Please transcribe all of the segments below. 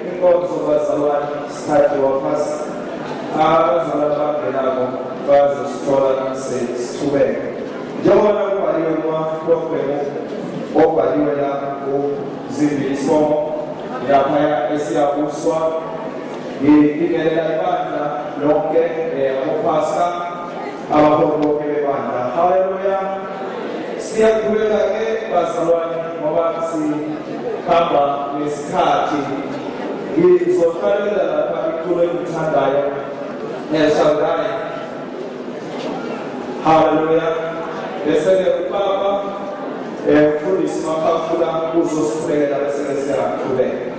inkonzo bazalwane isikhathi waphasi abazalwane bangenako bazosithola sithubeke njengoba kubhaliwe kumaproblemu obhaliwe la kuzimbili isibomo laphaya esiyabuswa ngibingelela ibandla lonke abophasa abaholi bonke bebandla. Haleluya. Siyaqhubeka-ke bazalwane ngoba sihamba nesikhathi. Ngizoqalela lapha iculo engilithandayo Shaldai. Haleluya. Bese-ke ubaba umfundisi Makhafula uzosiqhubekela bese-ke siyaqhubeka.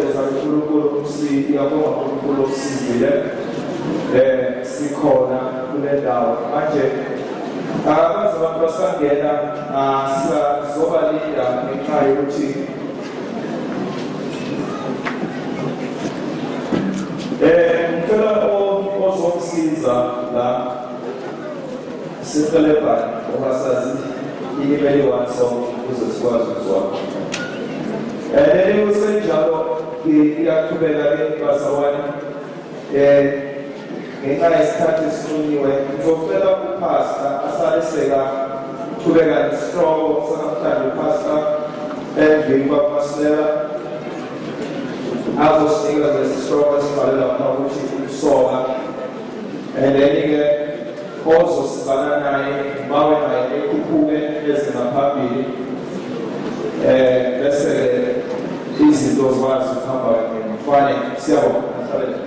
siyabonga uNkulunkulu siyabonga uNkulunkulu sizile sikhona kule ndawo manje abaze abantu basangena sizobalinda ngenxa yokuthi ngicela ozongisiza la sihelebhane ngoba sazi inimele one song ukuze sikwazi ukuzwana. Leli kusenjalo iyaqhubeka-ke bazalwane ngenxa yesikhathi esinqunyiwe ngizocela uPastor asaliseka uqhubeka nesihloko sanamhlanje uPastor emveni kwaMasilela azosinika lesihloko esibhalwe lapha ukuthi ukusoka and then-ke ozosizana naye bawe naye ekhuphuke eze ngaphambili bese izinto zikwazi ukuhamba mfane siyabonga mhlawumbe.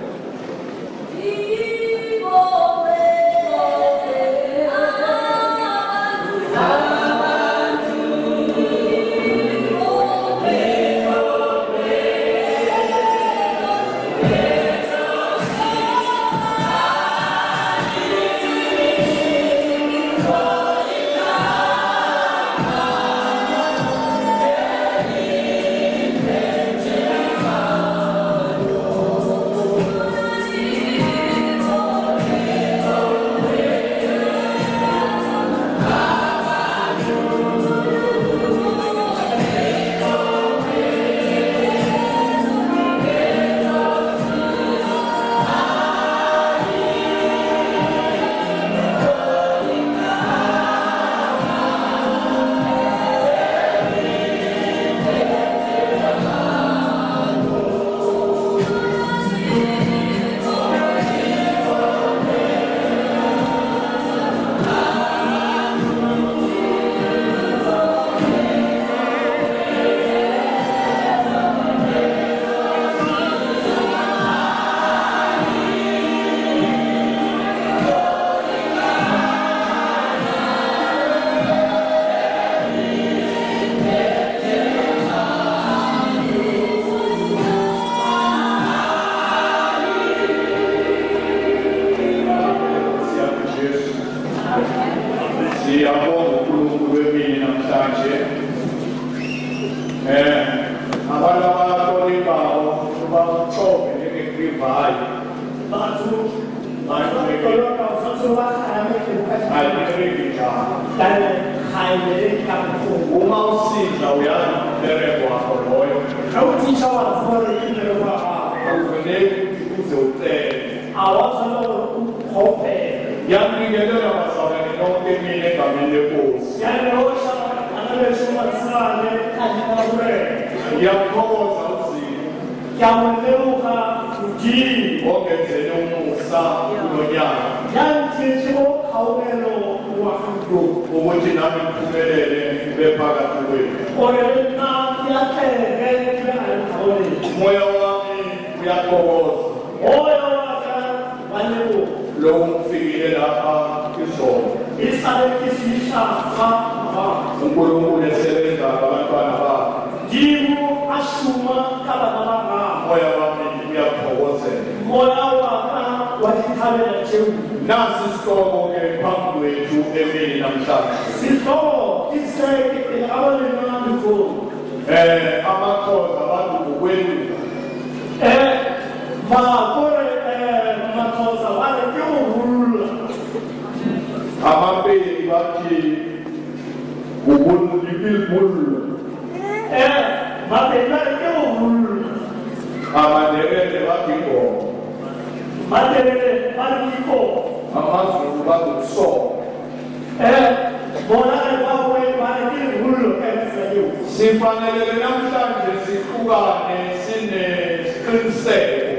Sifanele namhlanje sihlukane sinesiqiniseko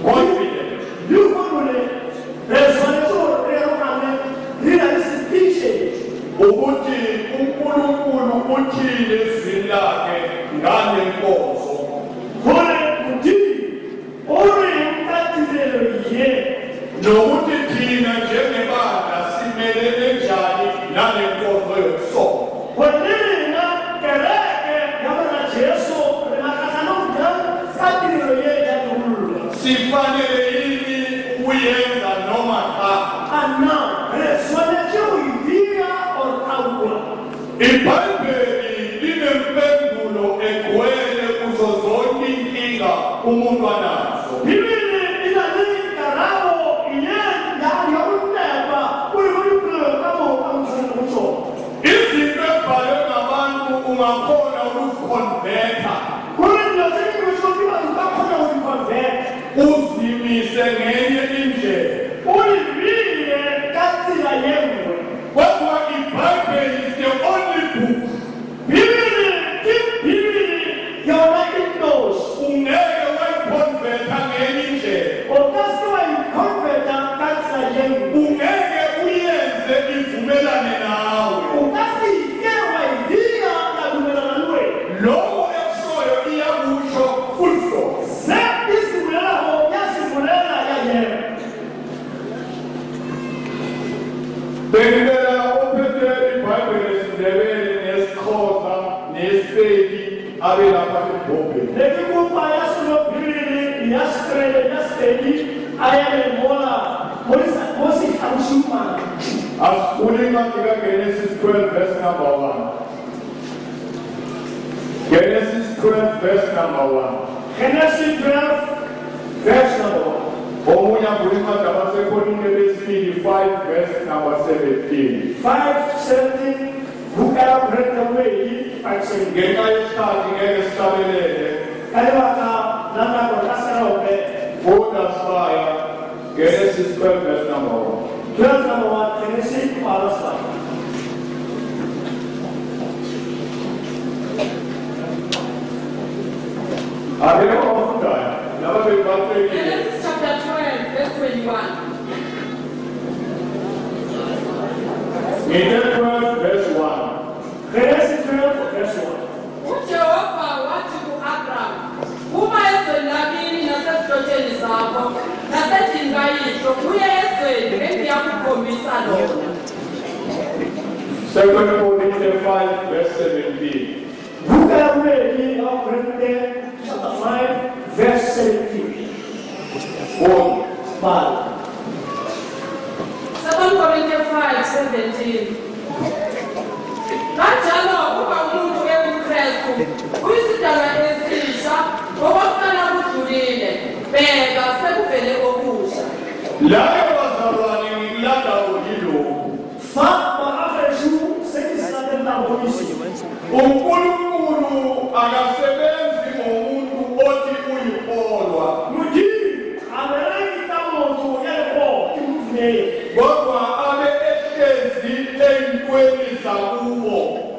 confidence. Ukuthi uNkulunkulu uthile ezwini lakhe ngale nkonzo. Nokuthi thina njengebandla simelele njani nale nkonzo yokusoka. sifanele yini ukuyenza noma cha. And now, resonating with Biblia or outward. IBhayibheli linempendulo egcwele kuzo zonke inkinga umuntu anazo. Biblia inalinda rabo iyenza yokunepa kuyibhilo kamo amthunqusho. Izinto ebhalwe ngabantu ungakhona ukuziconverta. Kulinda ukuthi ubakhona ukuconvert. Uzimise ngenye indlela. Uyibile katsila yengwe. Kodwa iBhayibheli is the only book. Biblia yona indoors. Ungeke wayiconverta ngenye indlela. Okasiwa iconverta katsila yengwe. Ungeke uyenze ivumelane nawe. Ukasiyewa idea ya kumelana nawe. Lokho ekusoyo iyakusho full stop. Isivumelano yasivulela yayena. Bengela ophethe iBhayibheli esiNdebele nesiXhosa nesipedi abe lapha eBhobheni. Lekikupa yasulo Biblia yaskrele yastedi ayale mola mosi kamshuma. Asifuni incwadi kaGenesis 12 verse number 1. Genesis 12 verse number 1. Genesis 12 verse number 1. Omunye avula incwadi yabaseKorinte besibili 5 verse number 17. 5:17 bukala kurenta weyi 5:17. Ngenxa yesikhathi ngeke sihlabelele. Kalibaka nana kokasaraope. Funda sibaya Genesis 12 verse number 1. 12 number 1 Genesis parasa. Abele wafundayo nababebalulekile. Genesis chapter 12, verse 21. Ngine 12 verse 1. Genesis 12 verse 1. UJehova wathi ku-Abraham, "Phuma ezweni lakini nasezihlotsheni zakho, nasendlini kayihlo, uye ezweni engiyakukhombisa lona." 2 Corinthians 5 verse 17. Bukala weyi akurente chapter 5 verse 17. 4. Bala. 2 Corinthians 5:17. Kanjalo ukuba umuntu ekuKristu uyisidalwa esisha, okokuqala kudlulile, bheka sekuvele okusha. Layo bazalwane ngikulanda yilokhu. Fa bakareshu sekisade nabonisi. uNkulunkulu akasebenzi ngomuntu othi uyipolwa, Muji amereka muntu yeleko kimufune. kodwa abe ehlezi ey'ntweni zakubo.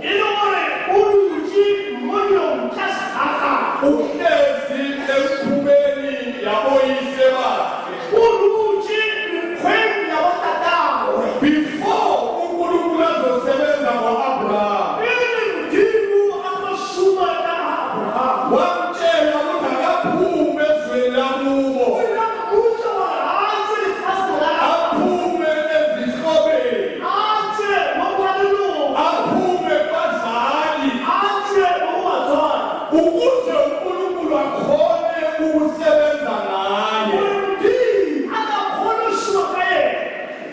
Ilore uluji moyo mchasaka. Uhlezi emiphumeni yaboyise bakhe. Uluji mkwenya watatawe. Before uNkulunkulu azosebenza ngo-Abraham, Ili mujibu amashuma ya Abraham. wamtshela ukuthi akaphume ezweni lakubo, Wila kuja wa aje fasala. aphume ezihlobeni, Aje mwakwalilo. aphume kwazali, Aje mwazwana. ukuze uNkulunkulu akhone ukusebenza naye.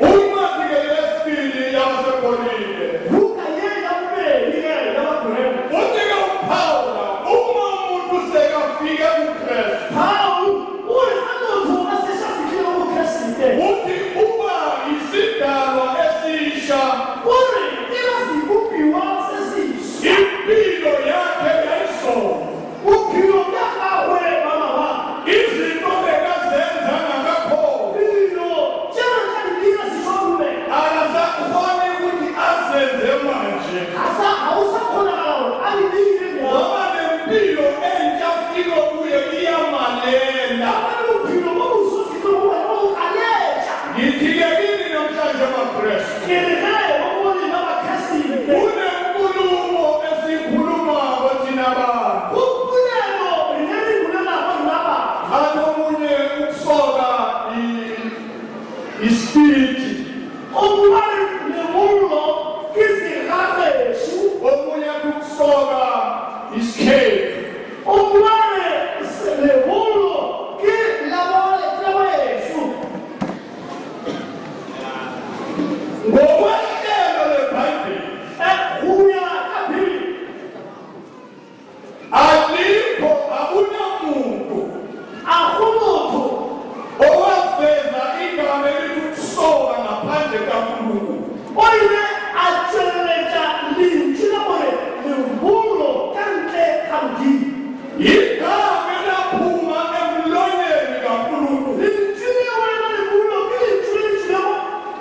Incwadi yesibili yabaseKorinte uthi uPawula, uma umuntu sekafike kuKristu, uthi uba isidalwa esisha. Impilo yakhe yayisona, izinto bekazenza ngakakhona, akasakhoni ukuthi azenze manje, ngoba lempilo entsha fika kuye iyamalela. Ngithi-ke kini namhlanje amaKristu, kunenkulumo esiyikhulumako thina bantu. Athi omunye ukusoka ispiti, omunye athi ukusoka isikhefu. Le bolo que la Oile atshwelletša lentšu la gore lehulo ka ntle ga Modimo. Igama laphuma emlonyeni kaNkulunkulu. Lentšu le wena lehulo ke lentšu le tšwilego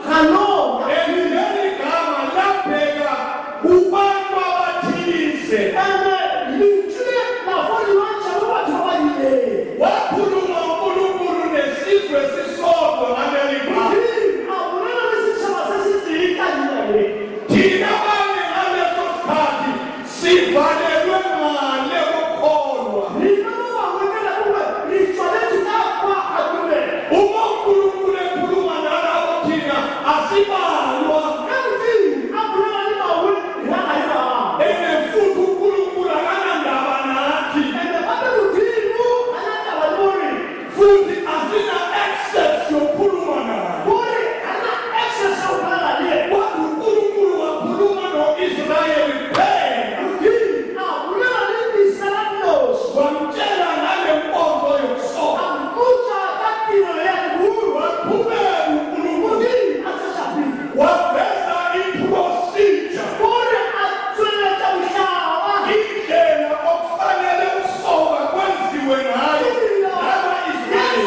ganong. Leli gama labheka kubantu abathize. Ande lentšu le la fodiwantšha mo batho ba badileng. Wakhuluma uNkulunkulu nesizwe sisodwa ngaleli gama. Modimo a bolela le setšhaba se se tee ka leina le. Thina bane ngaleso sikhathi sivalelwe ngale ukukholwa. Rena ba bangwe ka nako nngwe re tswaletse ka kwa a dumela. Uma uNkulunkulu ekhuluma nalabo thina asibalwa. Ka Modimo a bolela le bangwe rena ga e bangwe. Ene futhi uNkulunkulu akanandaba nathi. Ande gape Modimo a na taba le gore Futhi asina access yokukhuluma naye. gore a na access ya go bolela le yena. Wathi uNkulunkulu wakhuluma no-Israyeli kuphela. Modimo a bolela le Israel nosi. Wamtshela ngale nkonzo yokusoka. A mmotsa ka tiro ya lehulo. Waphumela uNkulunkulu. Modimo a tshepile Waveza i-procedure. gore a tsweletsa mohlaba. Indlela okufanele ukusoka kwenziwe ngayo naba-Israyeli.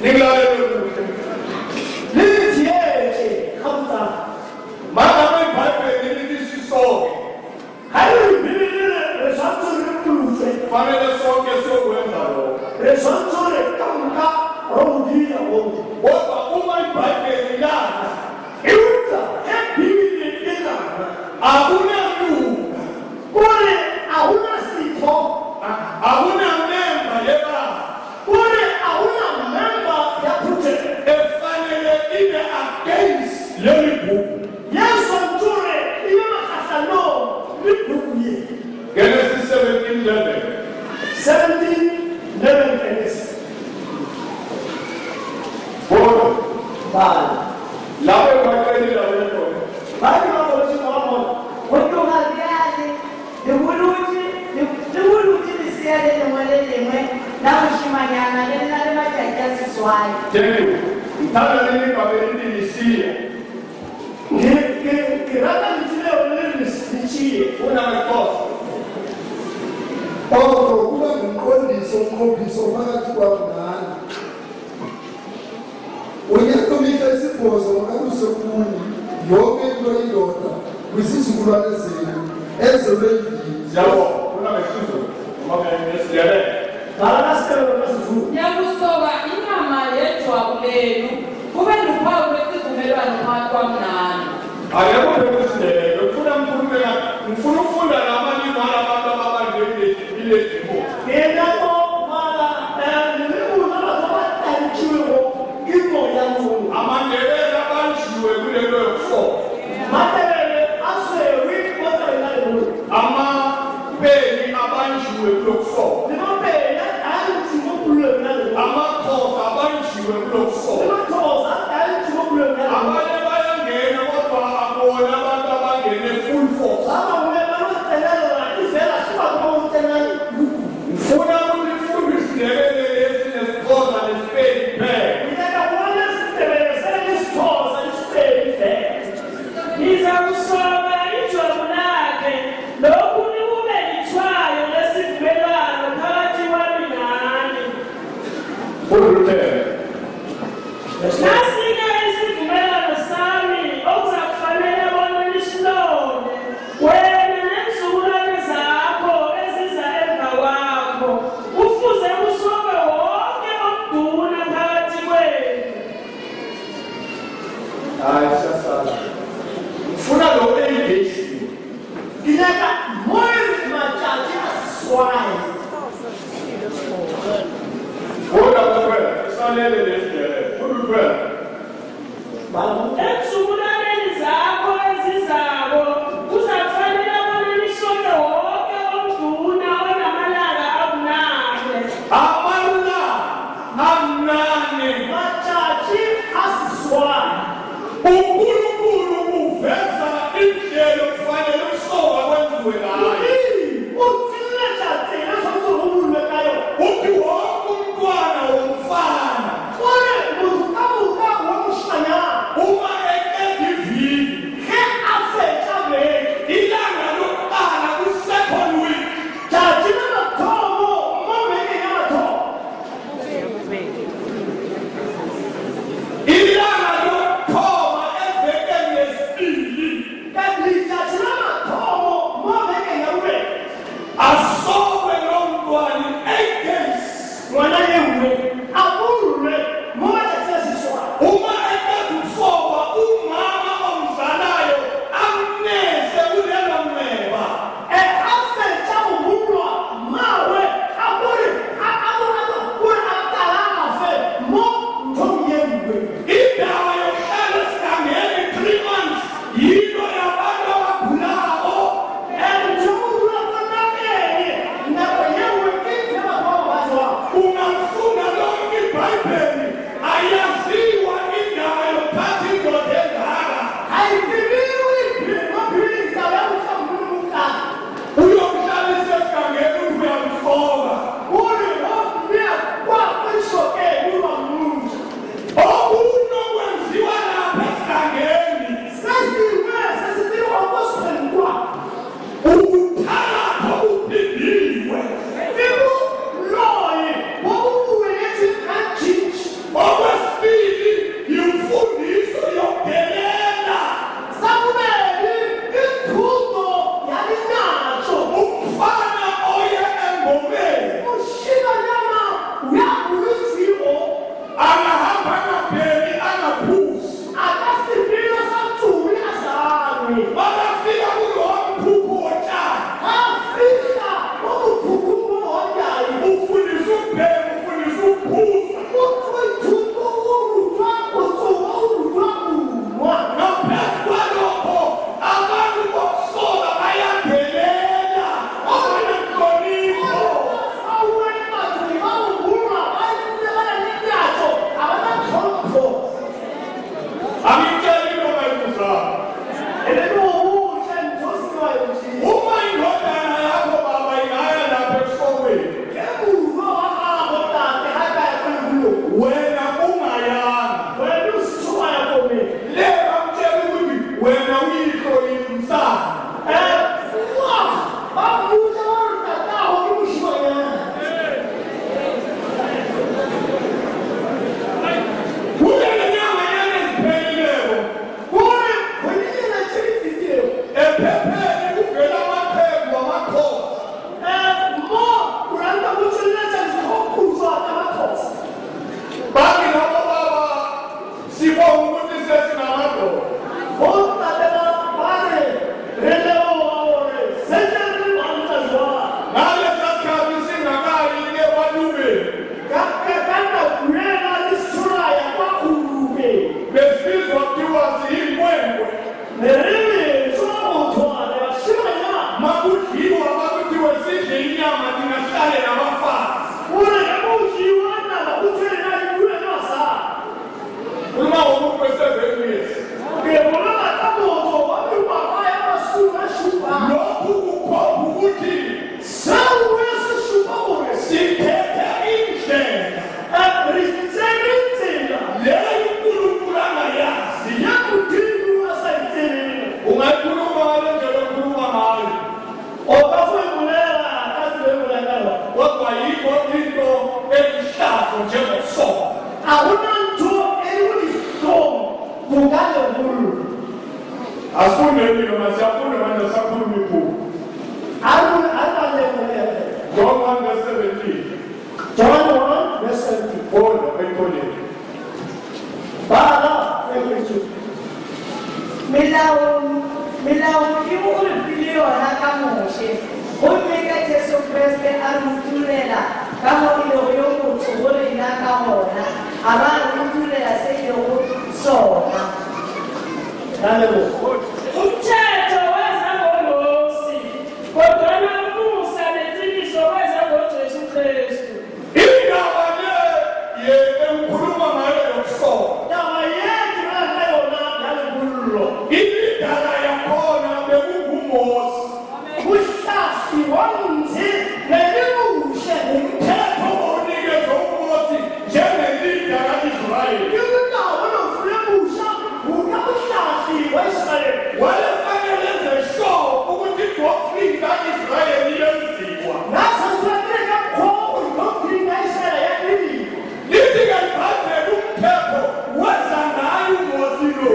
Ngilalele kuhle. Magama iBhayibheli lithi sisoke. Kufanele sonke siyokwenza lokho. Kodwa uma iBhayibheli lathi akunamemba yebandla efanele ibe against leli bhuku. Genesis 17:11. 17:11. Kodwa Bye. lapho eBhayibheli lalela khona Bye, my boys, my boy. Tell ngithanda leli gama elithi Nisiya. Que rata de tile o le lichie. Unamaxhosa. Kodwa kuba ngumqondiso umkhombiso phakathi kwabo nani. Unyaka omihla isibhozo makaluse kuni yonke into indoda kwisizukulwane zenu ezelwe yini. Yabo, unamexhosa. Makanesiyalela. Bala skelo na sifu. Nyakusoka inyama yejwabu lenu kube luphawu lwesivumelwano phakathi kwamnani. Ayekho lekusindele. Ngifuna ukufunda nabalimi abantu ababangele village mo. Kena ko mala ni una la toba tanchiwo imo ya mungu. Amandebele abanjiwe kulelo yokufo. Matebele aswe kota ina le. Amapeni abanjiwe kulokufo. Ni mabe ya anti mo kulo na le. Amakhosi abanjiwe kulokufo. Ni matoza anti mo kulo na le. Abanye bayangena kodwa abona abantu abangene full force. Ama ule mama tenalo na ifela siba kwa tenalo. Ngifuna ukuthi ifundo isindebele lesi nesixhosa nesipedi kuphela. Nitaka kuona sitebele sele stoza isipeli fe. Ngizakusoka ijwabu lakhe lokhu nikube lithwayo lesivumelwano phakathi kwami nani. Full return. Nasi-ke isivumelwano sami okuzakufanele bona nisilonde wena nezizukulwane zakho eziza emva kwakho. Kufuze kusoke wonke okuduna phakathi kwenu. Hayi siyasala. Ngifuna lo engagement. Nitaka moyo machache asiswaye. Kodwa kuphela isalele lesindebele. Full return. Bala. Ezizukulwaneni zakho ezizako kuzakufanele bona nisoke wonke okuduna onamalanga abunane. Amala amnane. Machache asiswaye. uNkulunkulu uveza indlela okufanele ukusoka kwenziwe ngayo. Uthile chathi leso sokulo kayo. ephepheni kuvela amaqembu amakhosi. mo kuranda kutshilela zikhokhuzwa amakhosi. Bathi labo baba sibonga ukuthi sesinamadoda. Otatela bare relevo ore sejeni mantazwa. Ngalesa sikhathi singakayi ebalubeni. Kakakana kurela lisura ya kwakhulume. Besizwa kuthiwa siyinkwenkwe. Nerele somothwane bashimanya. Makudliwa bakuthiwe sidle inyama thina sihlale nabafazi. Ure kujiwana bakuthela ikule masa. Uma umuntu weseveni Ngebona kamoto wabiwa baya basura shuba. lokhu kukhomba ukuthi Sawu yasishuba ore. sithethe indlela Abrisenitela. leyo uNkulunkulu angayazi. Yakudingu asayitselele. Ungayikhuluma ngale ndlela okhuluma ngayo, Okafwemulela akazilemulela. kodwa yikho into eluhlaza njengosoka. Akunanto elulisomo kungale nkulu. Asifundeni noma siyafunda manje sakhuluma iphupho. Akulemulela. John 1:17. John 1:17. Funda ayikholeni. Bala ekristu. Milawu ke o re file yona ka moshe gomme ka Jesu Kriste a re utulela ka mo e lego yo motho go rena ka gona a ba re utulela se e lego sona. Nalebo. Umthetho weza ngoMosi, kodwana umusa neqiniso weza ngoJesu Kristu. Indaba le engikhuluma ngayo yokusoka. Taba yethu yona yalekulo. Indaba yakhona bekunguMosi. Kuhlasi wamthi nelimushe. Umthetho owunikezwe uMosi njengelida ka-Israyeli. Indawo nofulemusha ukabuhlasi wa-Israyeli. Wayefanele enze sure ukuthi idoctrine ka-Israyeli yenziwa. Nasaswateka khona idoctrine ka-Israyeli yakilili. Lithi-ke iBhayibheli umthetho wenza ngayo uMosi lo.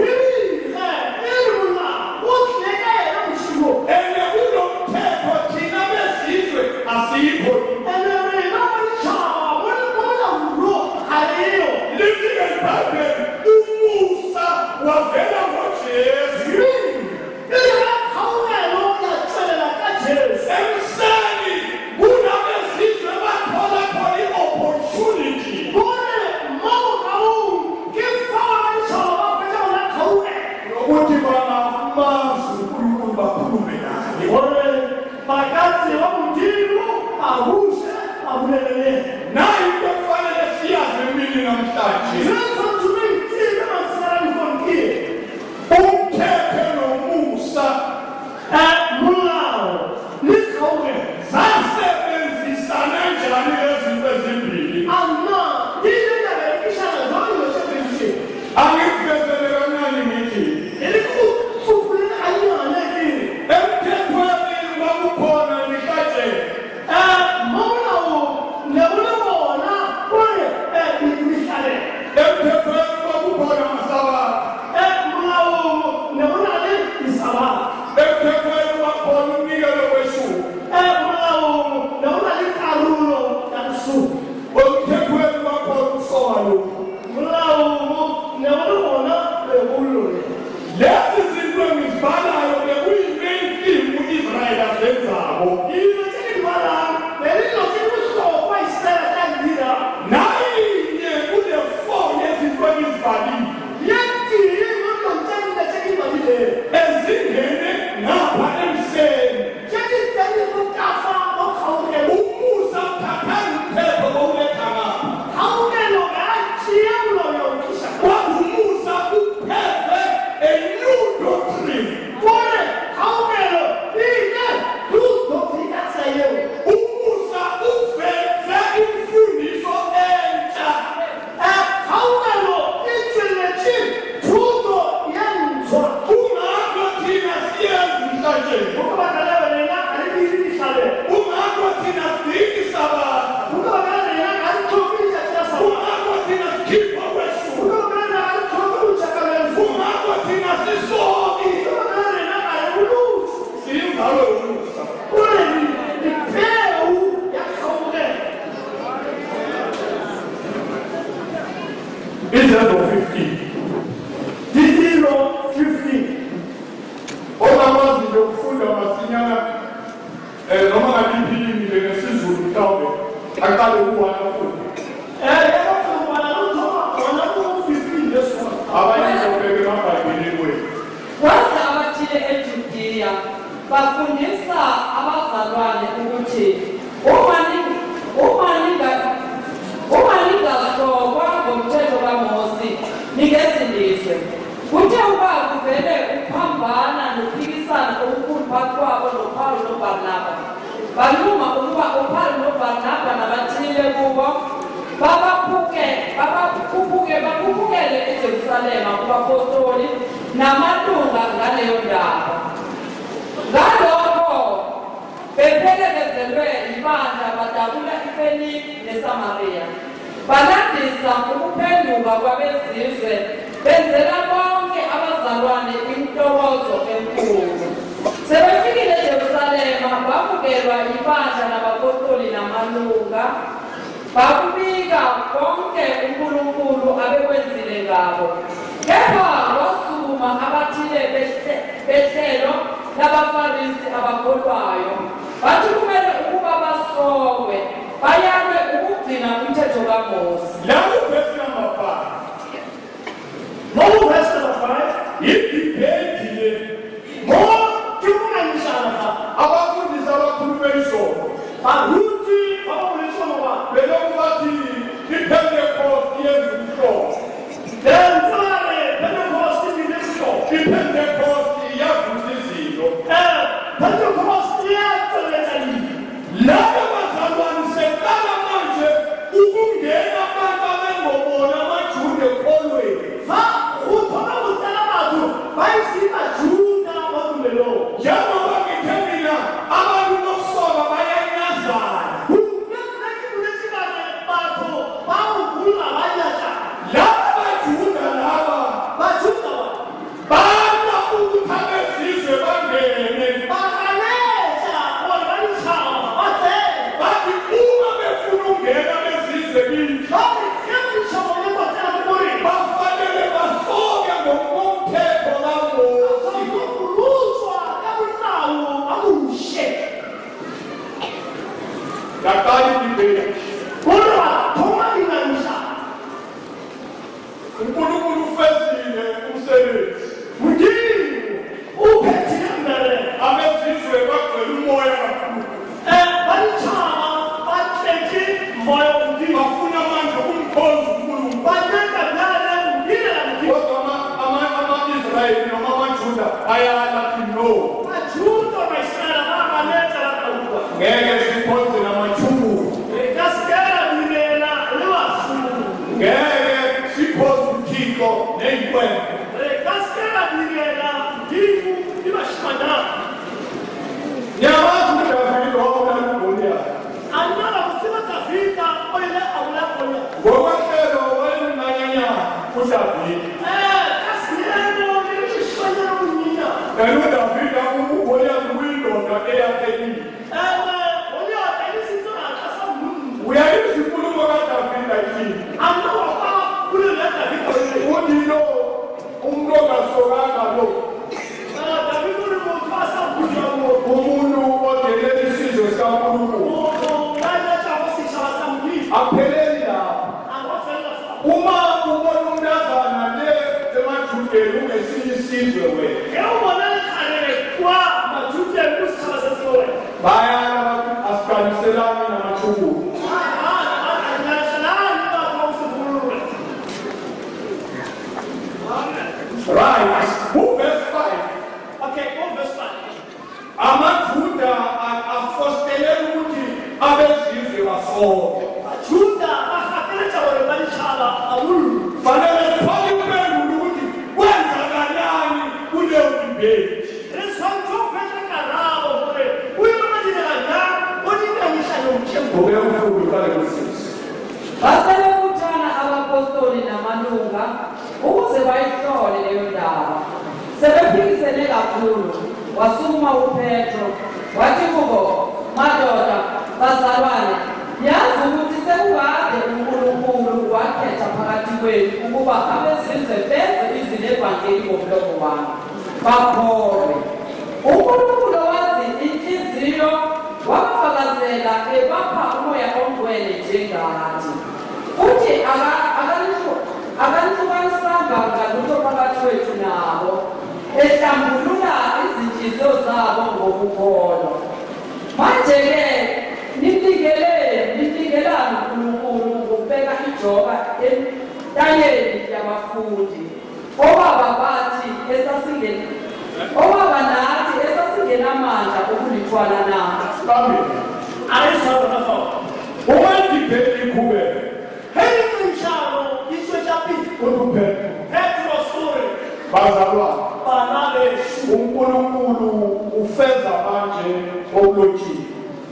Ilula uhleka yena mshilo. Ene kulo mthetho thina besizwe asikho. Emerena walitshaba bona ulo aliyo. Lithi-ke iBhayibheli umusa wavela ngoJesu. Ilakakhawulelo yatshelela kaJesu. Emseni kunabesizwe bathola khona i-opportunity Kone mawukawu kifawa walitshaba baphethe walakhawule. yokuthi bangamazi uNkulunkulu bakhulume naye. Kone bakatsi wamudingu akushe abulelele. Nayi into ekufanele siyazi emini namhlanje. Zezontumeyitina masisalamfonkiye. Umthetho nomusa Mulawo likhawule. zasebenzisana njani ezinto ezimbili. Ama yile ndaba yokishana zonke zosebenzise. Angikuvezele kancane ngithi Elikufukulela anyana ekini. emthethweni kwakukhona nihlatshelo. Mulawo nebona bona kone imihlale. Emthethweni kwakukhona amasabatha. Mulawo nebona le isaba. Emthethweni kwakukhona umnikelo weshumi. Mulawo nebona le karulo yalusuku. Emthethweni kwakukhona ukusoka lokhu. Mulawo nebona bona bekulule. Lezi zinto engizibalayo bekuyi-main theme u-Israyeli azenzako. Yilo tshekibala lelilo tshekuhlokwa isitela tangila. Nayinye kule 4 yezinto engizibalile Yetile ngonomtshela tshekibale. ezingene ngapha emseni. Tshekitseni kukafa okhawule. Umusa uthathanga umthetho bowuletha ngapha. Khawulelo ngatshiya uloyo ukisha. Kwangumusa uphethe a new doctrine. Kone khawulelo ine dudo fikasayo. Umusa uveze imfundiso entsha. Khawulelo itshelechi dudo yenzwa. Kungakho thina siyenza mhlanje. Ukubakala wena alibili ihlale. Kungakho thina sidinga isabatha. Ukubakala wena alithokisa tsasa. Kungakho thina sikhipha kweshumi. Ukubakala alithokisa uchakalelo. Kungakho thina sisoki. Ukubakala wena alibulusi. inzalo yomusa. kule imbewu yakhawulela. Izenzo 15. Izilo 15. Okwazi nje ukufunda masinyana noma ngaliphilini ngesizulu mhlawumbe aqale ukuwana futhi. Yakhawulela luthoma khona ku-15 verse 1. Abanye ngobeke emabhayibhelini wethu. Kwaze abathile eJudiya bafundisa abazalwane ukuthi uma ningasokwa ngomthetho kaMose ningesindiswe. Kuthe uba kuvele uphambana nophikisana okukhulu phakathi kwabo noPawulu noBarnaba. Baluma ukuba uPawulu noBarnaba nabathile kubo bakhuphukele eJerusalema kubapostoli namalunga ngaleyo ndaba. Ngalokho bephelekezelwe ibandla badabula iFenike neSamariya. Balandisa ukuphenduka kwabezizwe benzela bonke abazalwane intokozo enkulu. Sebefikile eJerusalema bamukelwa ibandla nabapostoli namalunga. Bakubika konke uNkulunkulu abekwenzile ngabo. Kepha wasukuma abathile behlelo labaFarisi abakholwayo. Bathi kumele ukuba basokwe bayalwe ukugcina umthetho kaMose. Lapho verse number 5. More verse number 5. Idebate le More kiunganisana abafundisi abakhulume isono. baruti bababuliswa ngoba Belokhu bathi iPentecost yenza umhlobo. lenzale Pentecost inesho. iPentecost iyavusa izinto. Pentecost iyatsebenza yini? Laba bazalwane sekala manje ukungena abantu abengobona amaJuda ekholweni. Fa go thoma go tsena batho ba isi bajuda ba tumelo. Njengoba ngithe mina abantu bokusoka bayanyazana. batho ba go bula ba nyatsa. Laba baJuda laba Bajuda bana ukuthi abezizwe bangene. ba ganetsa gore ba ditšhaba ba tsene. Bathi uma befuna ukungena bezizwe kithi Ba re ke ditšhaba le ba tsena mo gore ba bafanele basoke ngokomthetho kaMose. kuluswa ka molao wa moshe. Yaqala idebate. Gore ba thoma dinganisa. uNkulunkulu ufezile umsebenzi. Modimo o phethile mmereko. Abezizwe bagcwele umoya kakhulu. Ba ditšhaba ba tletse moya wa Modimo. Bafuna manje ukumkhonza uNkulunkulu. Ba nyaka bjale modirela Modimo. Kodwa ama-Israyeli noma amaJuda ayalathi no. Bajuda baIsraele ba ganetsa ba kautlwa. Ngeke sikhonze namathumbu. Re ka se ke ra direla le basolo. Ngeke sikhonze uThixo neyinkwenkwe. Re ka se ke ra direla Modimo le bashimanyana. Nyamazi uDavide wabulala uGoliathi. Anala go tseba Davida o ile a bolaya Goliath. Ngokwehlelo wayelimanyanyana uDavide. Ka seemo le lešimanyana go nnyina. And uDavide uGoliathi uyindoda eyakhekile. Goliath e le setsoratla sa monna. Uyayizwa inkulumo kaDavide ithini? Anna wa kwa polelo ya Davida o ile. Uthi lo umuntu ongasokanga lo Davida o le motho a sa butlwang mo. umuntu odelela isizwe sikaNkulunkulu Motho ya nyatsago setšhaba sa Modimo. apheleli lapho. A go fela fa. Uma ubona umntazana le emajudeni ungesinye isizwe wena Ge o bona lekgale kwa Majudeng ko setšhaba se seo wena. bayala bathi asikaniselani namathumbu. Nyaselane batho ba go se bololo wena. Right. Who verse 5? Okay, go verse 5. AmaJuda afostelela ukuthi abezizwe basoke. Bajuda ba gapeletša gore ba ditšhaba ba bollo. Fanele sithole impendulo ukuthi kwenzakalani kuleyo debate. Re tshwanetse go fetsa karabo gore o ile ba direga jang mo dingangišanong tše ngwe. Ngobe umfundi uqale kusisi. Basebebuthana abapostoli namalunga ukuze bayihlole leyo ndaba. Sebephikisene kakhulu. wasukuma uPetro wathi kubo, madoda, bazalwane, yazi ukuthi sekukade uNkulunkulu wakhetha phakathi kwenu ukuba abezizwe benze izwi levangeli ngomlomo wami, bakholwe. uNkulunkulu wazi inhliziyo wabafakazela ebapha umoya ongcwele njengathi, futhi akanihlukanisanga ngalutho phakathi kwethu nabo, ehlambulula izinhliziyo zabo ngokukholwa. Manje-ke ninikelane uNkulunkulu ngokubeka ijoka entanyeni yabafundi, obaba nathi esasingenamandla okulithwala nabo. Ayisaba nafa. Uma ndiphethe ikhubeko, Hey mshalo iswe chapiti. uPetro, Petro story. bazalwane, Banale uNkulunkulu ufeza manje okulotshile.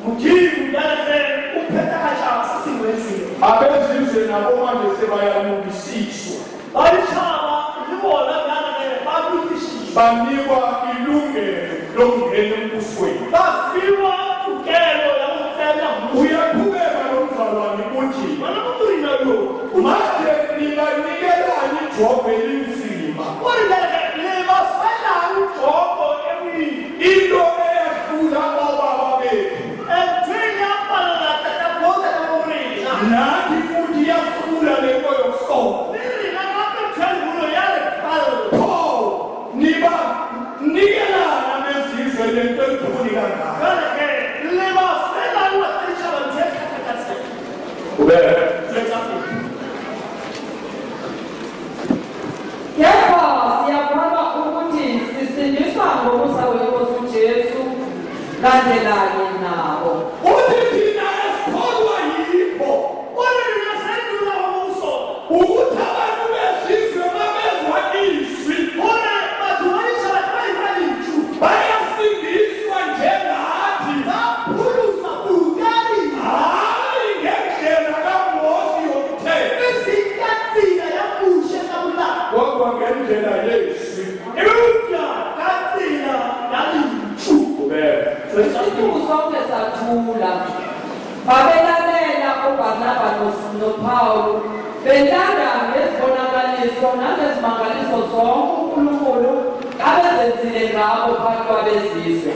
Mujingu yale uphetha kacha sisingwenzile. Abezizwe nabo manje sebayalungisiswa, Bayishaba libona yale babukishisa. banikwa ilungelo lokungena embusweni. Bafiwa ukelo yamufela. Uyaqhubeka nomzalwane uthi, Mana muturi nayo. manje ningabanikelani ijogo elinzima, Wale leba fela ujogo ewi. into eyahlula obaba bethu, Entwenya pala tata boda na morena. nathi futhi yahlula lento yokusoka. Nini na ngabe mthengulo yale pala. Pho nikelana bezizwe lento elikhuni kangaka. Kale leba fela uwatisha banteka kakase. Ubele Kepha siyakholwa ukuthi sisindiswa ngomusa weNkosi uJesu kandelane nabo. uthi thina esikholwa yikho Wale linasendula umuso. ukuthi abantu bezizwe babezwa izwi Wale batuwaisha bakai hali mchu. bayasindiswa njengathi, Bapulusa bugari. hayi ngendlela kaMosi yomthetho, Izinkathina yabushe kabula. kodwa ngendlela yezwi. Ebuya kathina yali mchu. Ubele Isithuku sonke sathula. Babelalela uBarnaba noPawulu, belanda ngezibonakaliso nangezimangaliso zonke uNkulunkulu abezenzile ngabo phakathi kwabezizwe.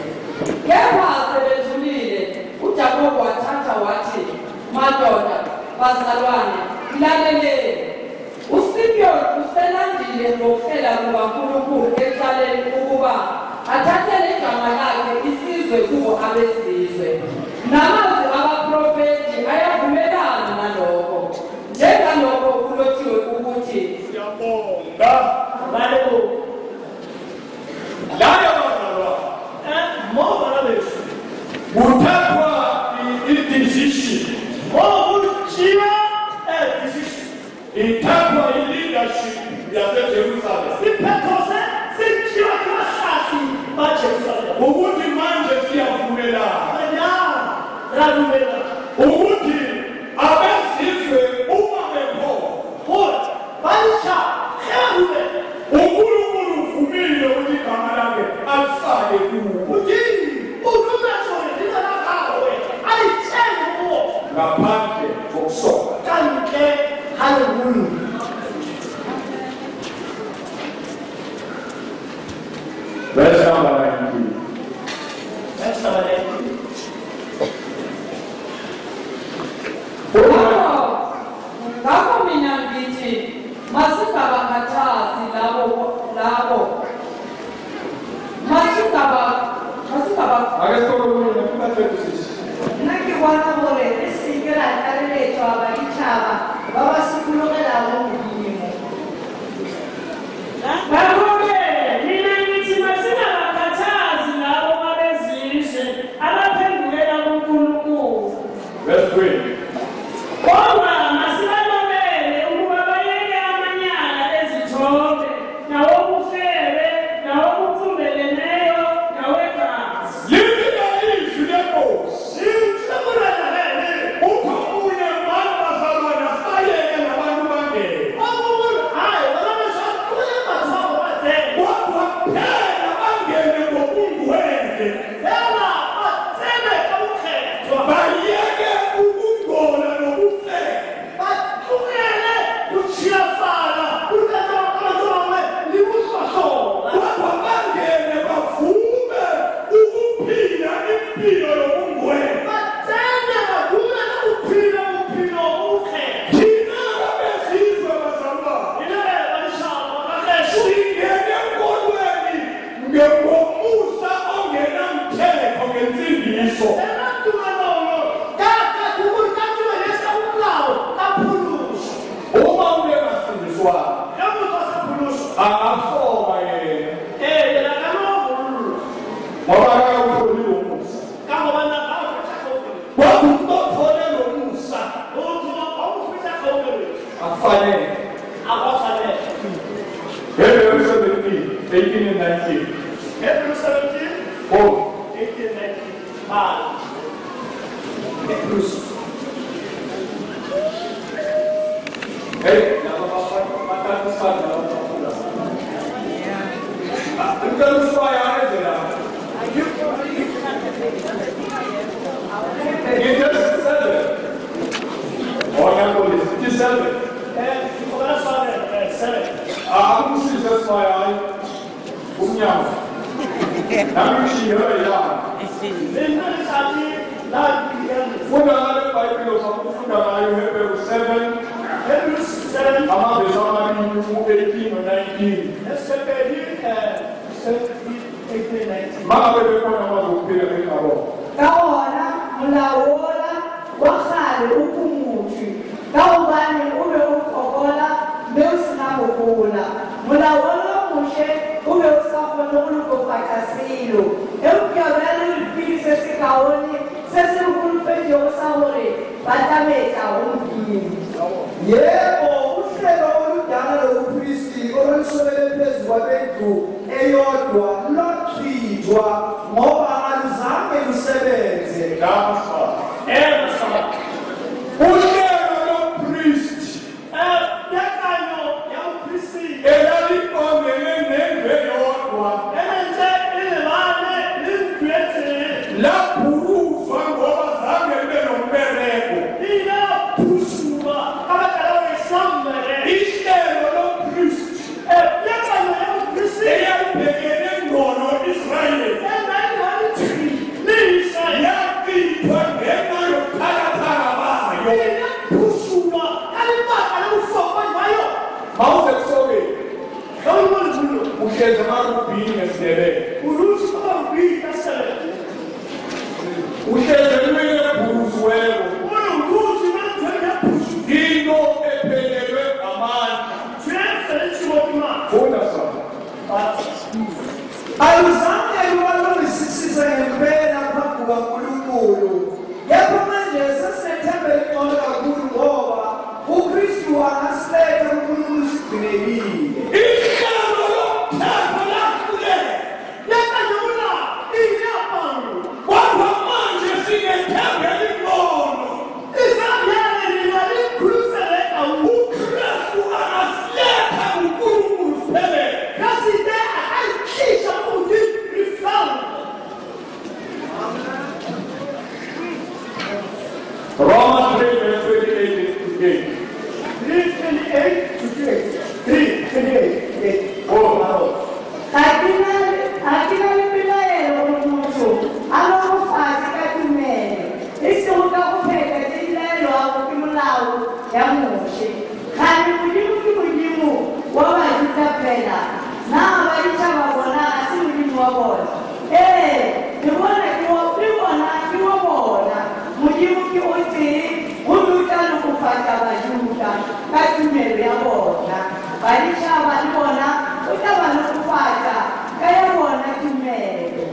Kepha sebethulile, uJakobo wathatha wathi, madoda, bazalwane, laleleni. uSimeon uselandile ngokuhlela kukaNkulunkulu ekuqaleni ukuba athathele igama lakhe isizwe kubo abezizwe. Namazwi abaprofeti ayavumelana nalokho, njengalokho kulotshiwe ukuthi, siyabonga Balebo. layo bazalwane, Moba na besu. kuthathwa i-decision, Mobuchiwa decision. ithathwa i-leadership yaseJerusalem Siphetose sichiwa kwashathi baJerusalem. ukuthi manje siyavumelana Aya radumela. ukuthi abezizwe uma bekhona Hot balisha kharume. uNkulunkulu uvumile ukuthi igama lakhe alifake kuwo Udini uduma shone dibana kawe. Ayithenga kuwo. ngaphandle kokusoka. Kanke hallelujah. Verse number 19. That's number 19. ngakho mina ngithi masingabakhathazi labo Ake sikhulume ngokuba 26. Nna ke bona gore re seke ra tlaleletswa baditšhaba ba ba sikologelago modimo. Ngakho-ke mina ngithi masingabakhathazi labo abezizwe abaphendukela kuNkulunkulu. Verse 20. Kodwa masibalobele ukuba bayeke amanyala ezithombe, nawobufebe, nawobuphumbeleneyo, nawegazi. Lithi ilizwi lenkosi. Uphawule mani bazalwane asayeke nabantu bangene. Kodwa phela bangene ngobungcwele. iso. Uma mulher sindiswa. Afoma yena. Ngoba akutholile umusa. Wakutholile umusa. Afanele. Hebrews 17, 18 and 19. Hebrews 17, Oh, 18, 19. Hebrews. hey, nakapapatatan sa nakapapula. Ang ganun sa kaya nila. You just said it. Oh, yan po, you just said it. Ang Jesus ay umyaw. Ang siya yan. Funda nga ng Bible sa funda nga yung Hebrews 7. Ama besama ni 18 or 19. Mga bebe ko na magupira rin ako. Kaona mulawola wakhale uphumuthi kawubani ube ufokola bewusinabukula mulawola mushe ube usafona ukuphathasilo emkyabela ulipilise sikawoni sesikulufejo osawore batameta umfini Yebo, uhlelo oludala lobupristi olusobele phezu kwabendlu eyodwa lochithwa ngoba aluzange lusebenze. Uhlelo lompristi elaliqondene nendlu eyodwa laphuruza ngoba zange benombereko. Ihlelo lompristi eyalibhekene ngcono Israyeli yaqithwa ngenxa yobuthakathaka bayo. Mawuze kusokeni uhlezi amakubhini ngesindebele uhlezi emini ebhuruziweko into ephelelwe amandla. Funda sana. Aluzange lubalungisisise ngempela phambi kukaNkulunkulu. Yebo manje sesinethemba elingcono kakhulu ngoba uKristu angasiletha uNkulunkulu sigcinekile. Ihlelo lomthetho lahluleka. Kodwa manje sinethemba elingcono. UKristu angasiletha kuNkulunkulu siphelele. Romans 3 verse 28 to 8. Hakina mipilayelo umuntu alokufati katumele isuka kuphetha tilelo akupimulawo yamushe khani kulimu wabajuta phela na abalitshaba bona asimulimu wabona ndibona kiwabona mulimu ki uthi uluta lokuphatha abajuta katumelo yabona balitshaba libona utaba lokuphatha kayabona tumelo.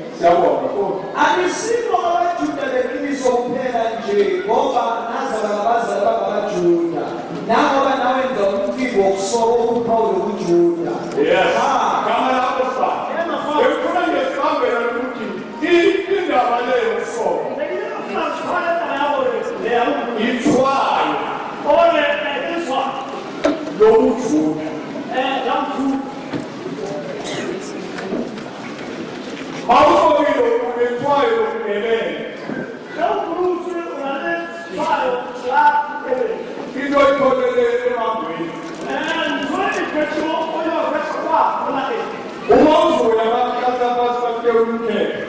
Akisibo abaJuda beqiniso kuphela nje ngoba nazala abazali bakaJuda nangoba nawenza umcimbi wokusoka uPawulo kuJuda. Yes. Kama lapho sa. Ekufuna ngesihambela ukuthi indaba leyo soka. Ithwayo lobuJuda. Mawusokile ubethwayo lokungelele. Into itholele emangweni. Uma uzoya bakhatha phansi bakutshela umthetho.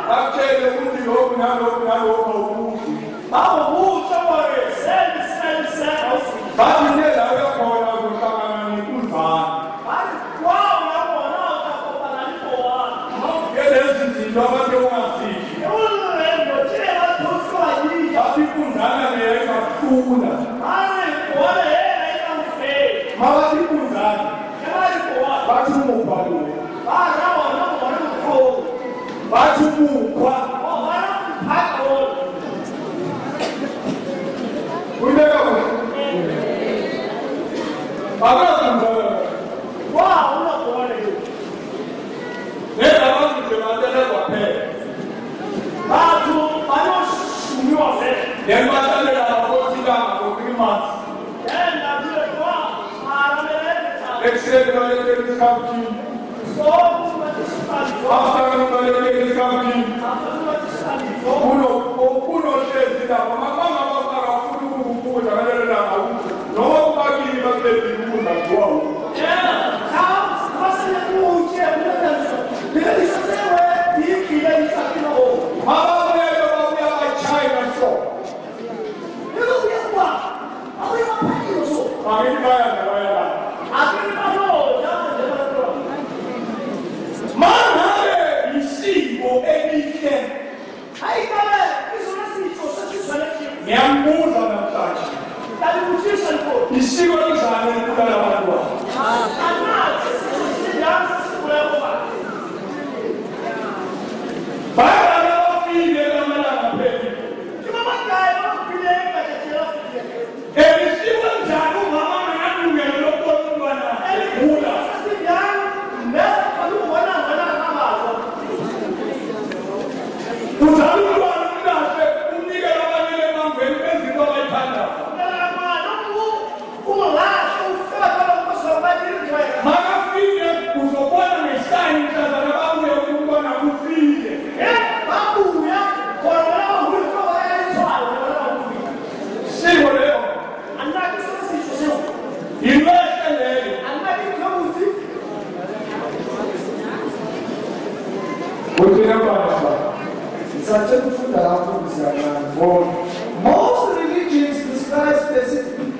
Bakutshele ukuthi lokhu nalokhu nalokhu awukudli. Bathi indlela yakhona uzohlangana nenkunzane. izinto abantu ongazidli. Ulendo tshela toswayini. Babikunzana beyayibahlula. Hayi wona yena ikamfe. Mababikunzana. Hayi wona. Bathi umukwa lo. Bara wona mkho. Bathi umukwa. Bara phako. Uyibeka kuhle. Akakunzana. Wow, unabona yini? Leza abantu nje bathatha kwaphela. Bathu banoshunywa vele. Nembatalela abakosi bangakokrimasi. Yena kule kwa aramelele. Ekuseni balekela isikhathi. After balekela isikhathi. Kunohlezi lapha. Mabanga bakafuna ukukudla balele lapha. Noma kubakini bakuleli ukudla kwawo. Ababuyele babuya baChina so. Angibaya nabaya. Mangabe isiko elihle. Ngiyambuza namhlanje. Isiko linjani ukubala abantwana? Baba bafile kamalanga phezulu. Elisiko njani umama ngalungelo lokubona eligula. Uzalwa umntwana unikela abanye emangweni bezinto abayithanda. Makafike uzobona ngesayi mhlazana babuye ukubona kufile. Siko leyo. Yinwehle leyo. Uthina baba. Sathe kufunda lapho ngizakana. Most religions prescribe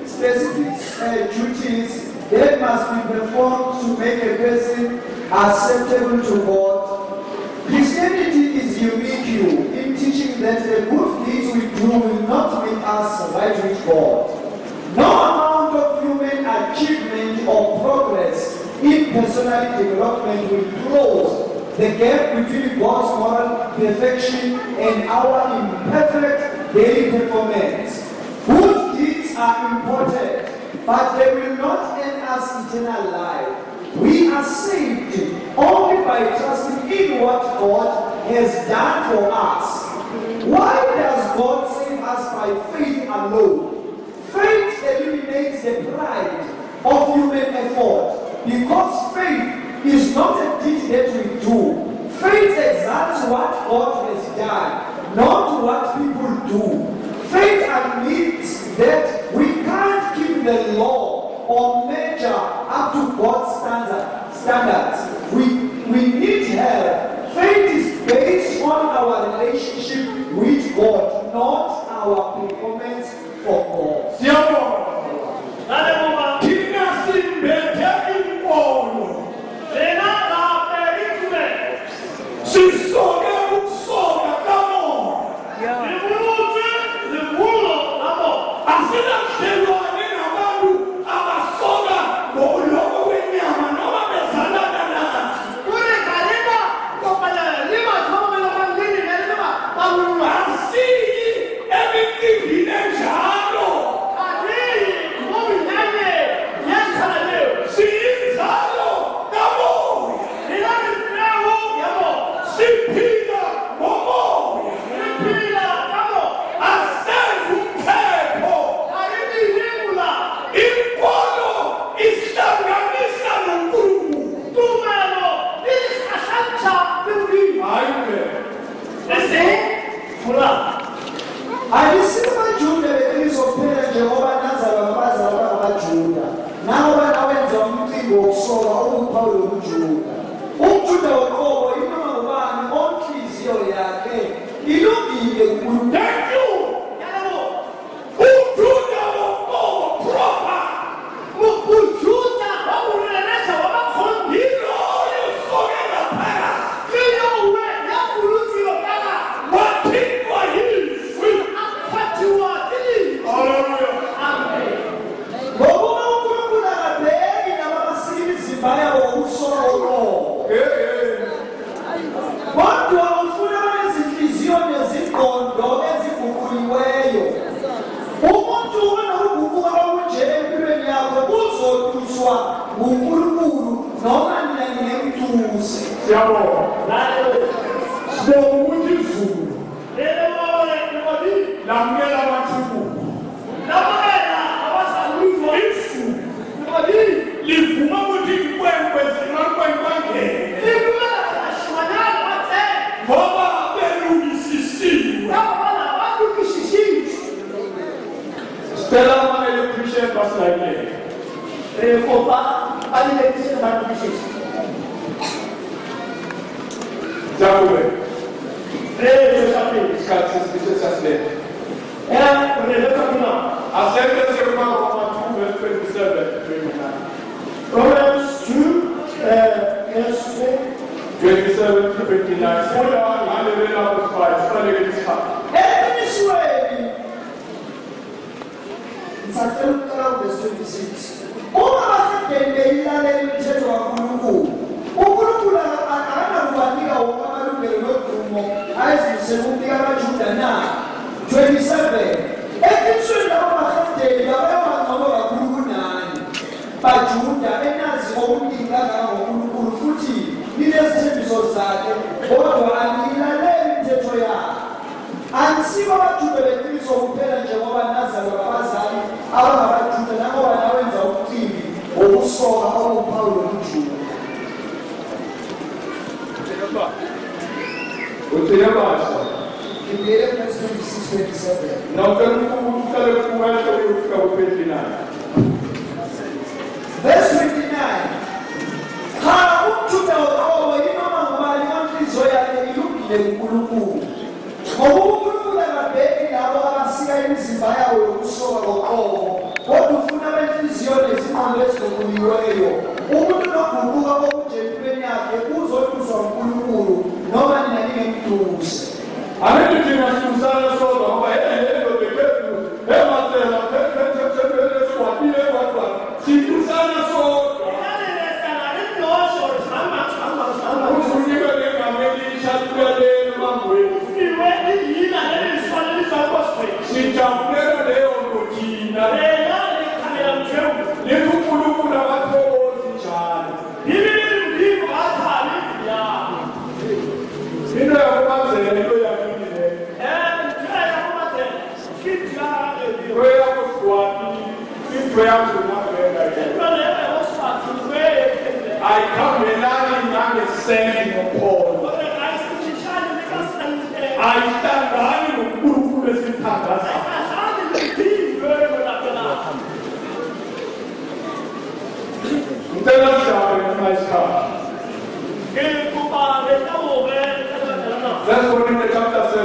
specific duties that must be performed to make a person acceptable to God. Christianity is unique in teaching that the good deeds we do will not make us right with God. No amount of human achievement or progress in personal development will close the gap between God's moral perfection and our imperfect daily performance. Good deeds are important, but they will not earn us eternal life. We are saved only by trusting in what God has done for us. Why does God save us by faith alone? Faith eliminates the pride of human effort, because faith is not a deed that we do. Faith exalts what God has done, not what people do. Faith admits that we can't keep the law or measure up to God's standards. We need help. Faith is based on our relationship with God, not our performance for God. Thina simbethe inkolo. Sisoke ukusoka kamoya. Asinabudlelwane nabantu abasoka ngokuloko kwenyama noma bezalana nathi. Asiyi emicimbini enjalo. Siyinzalo kamoya. Siphila ngomoya. Asenza umthetho. Inkolo isihlanganisa noNkulunkulu. Hayi phela. Ayisibo abaJuda bekizophela njengoba nazalwa ngabazali bangamaJuda. Nawe nawenza umcimbi wokusoka okuphawu lokuJuda. UmJuda woqobo inoma ngubani onhliziyo yakhe ilungile kuNkulunkulu. Thank you. UJuda woqobo proper. Yiloyo osokela phakathi. Siyabonga. Sibonga ukuthi izulu lamukela amathubu. Izulu livuma ukuthi inkwenkwe zingankwenkwangene ngoba belungisisiwe. Stella want to appreciate us like that. Zakube. Isikhathi sesasile. Asente sekuma Roma 2 verse 27 Proverbs 2, verse 27 to 29. Spoiler, hallelujah, verse 5. Study this part. Eqinisweni ngisacela ukuqala verse 26. Uma abahedeni beyilalela imithetho kaNkulunkulu, uNkulunkulu akanakubanika wonke amalungelo nodumo ayezimisele ukunika amaJuda na. 27. Eqinisweni labo bahedeni babengcono kakhulu kunani baJuda enazi okuningi kangaka ngoNkulunkulu futhi linezithembiso zakhe kodwa aniyilaleli imithetho yakhe. Anisiba abaJuda beqiniso kuphela njengoba nazalwa ngabazali abangabaJuda nangoba nawenza ubucimbi wokusoka okuphawu lobuJuda. Uthiyabasha. Ngibheke verse 26-27. Nokho ukuqala kuwasho ukufika ku-29. Verse 29. Cha uMjuda oqobo inoma ngubani onhliziyo yakhe ilungile kuNkulunkulu. Ngoba uNkulunkulu akabheki labo abasika imizimba yabo yokusoka ngoqobo, kodwa ufuna abenhliziyo nezingqondo ezilobuliweyo. Umuntu noguquka okunjempilweni yakhe uzoduswa uNkulunkulu noma nina ningemduze. Anethina simusana sodwa ngoba yebo bekethu emathela phephe swapile kodwa simusana sodwa. Usuke ngegameni lishathulele mangweni. Sijabulela leyo ndothina. Lethu uNkulunkulu abathokozi njalo. Into yakumazela into yakini le. Into yakho Swati, into yakho Mafrika. Ayikhambilani nangesenti nopholo. Ayithandani noNkulunkulu esithandaza. Ngicela sijabe ngesikhathi. Let's go into chapter 7.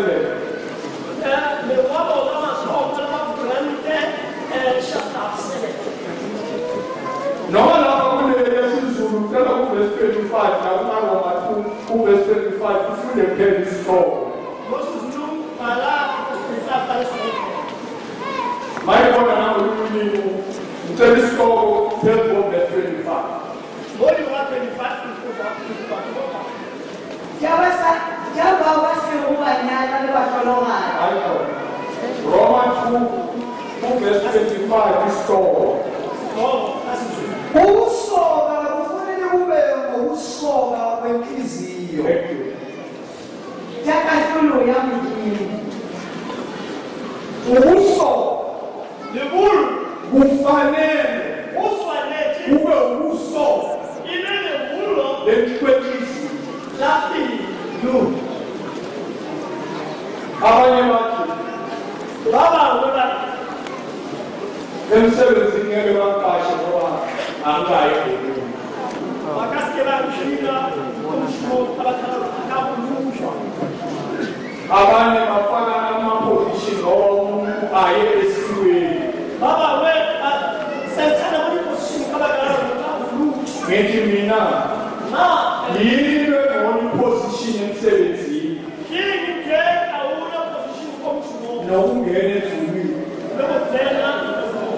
Noma lapha kulesizulu kucela ku-verse 25 nakumaRoma 2 ku-verse 25 ufunde kuphela isihloko. Mayibona nangolulimi ngicela isihloko phezu ko-verse 25. Roma 2 ku-verse 25 isihloko. Ukusoka kufanele kube ngokusoka kwenhliziyo. Ukusoka kufanele kube ukusoka kwenhliziyo. Abanye bathi emsebenzini ngeke baqashe ngoba angayi eGoli. Abanye bafaka ama-position ngoba umuntu aye esiweni. Ngithi mina yini into engcono i-position emsebenzini nokungena ezulwini.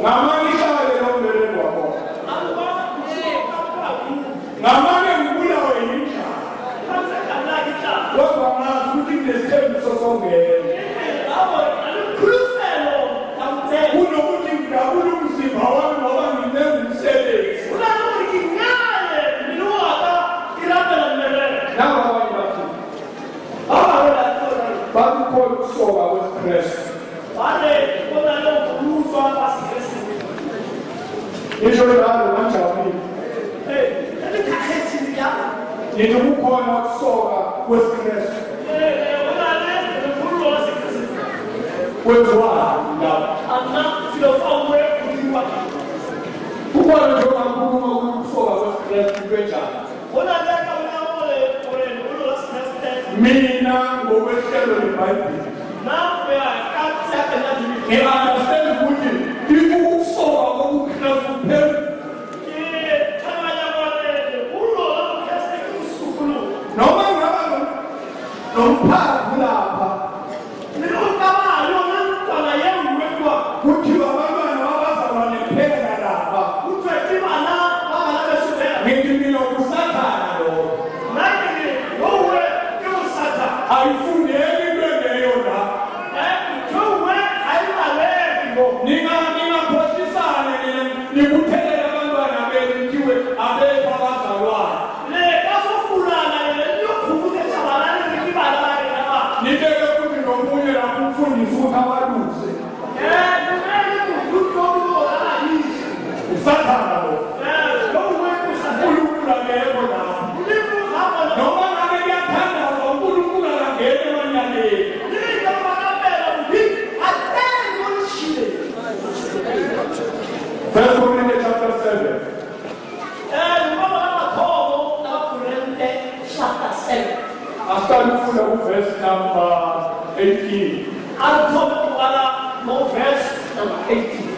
Ngamanye ihlale nombereni wakho. Ngamanye ngibulawe yindlala. Kodwa ngazi ukuthi nginesithembiso songena. Kunokuthi ngidabule umzimba wami ngoba nginengumsebenzi. ukusoka kwesiKristu. Vale, kona lo kuluzwa basiKristu. Ngisho njalo kanjani? Elikhakhethini ya. Ngithi kukhona ukusoka kwesiKristu. Kona le kuluzwa basiKristu. Kwenziwani lapho? Ana filofawe kuliwa. Kukhona nje ongakhuluma ukusoka kwesiKristu kanjani? Kona le kawona ole kuluzwa basiKristu. Mina ngokwehlelo leBhayibheli Nawe akathi akanathi. ngi-understand ukuthi ukusoka kobuKristu kuphela. Noma ngaba nomphathi lapha kuthiwa abantwana babazalwa nephela lapha, ngithi mina kusathana lo ayifundeki into leyo la. Ningaphohlisane nikuthelela abantwana benu kuthiwe abekho abazalwane. Nibeke futhi nomunye lapho umfundisi ukuthi abaluze. Usathana lo. uNkulunkulu akekho lapho. Noma ngabe kuyathandazwa uNkulunkulu akangeni emanyaleni. First Corinthians chapter 7. Asitala ukufunda kuverse number 18.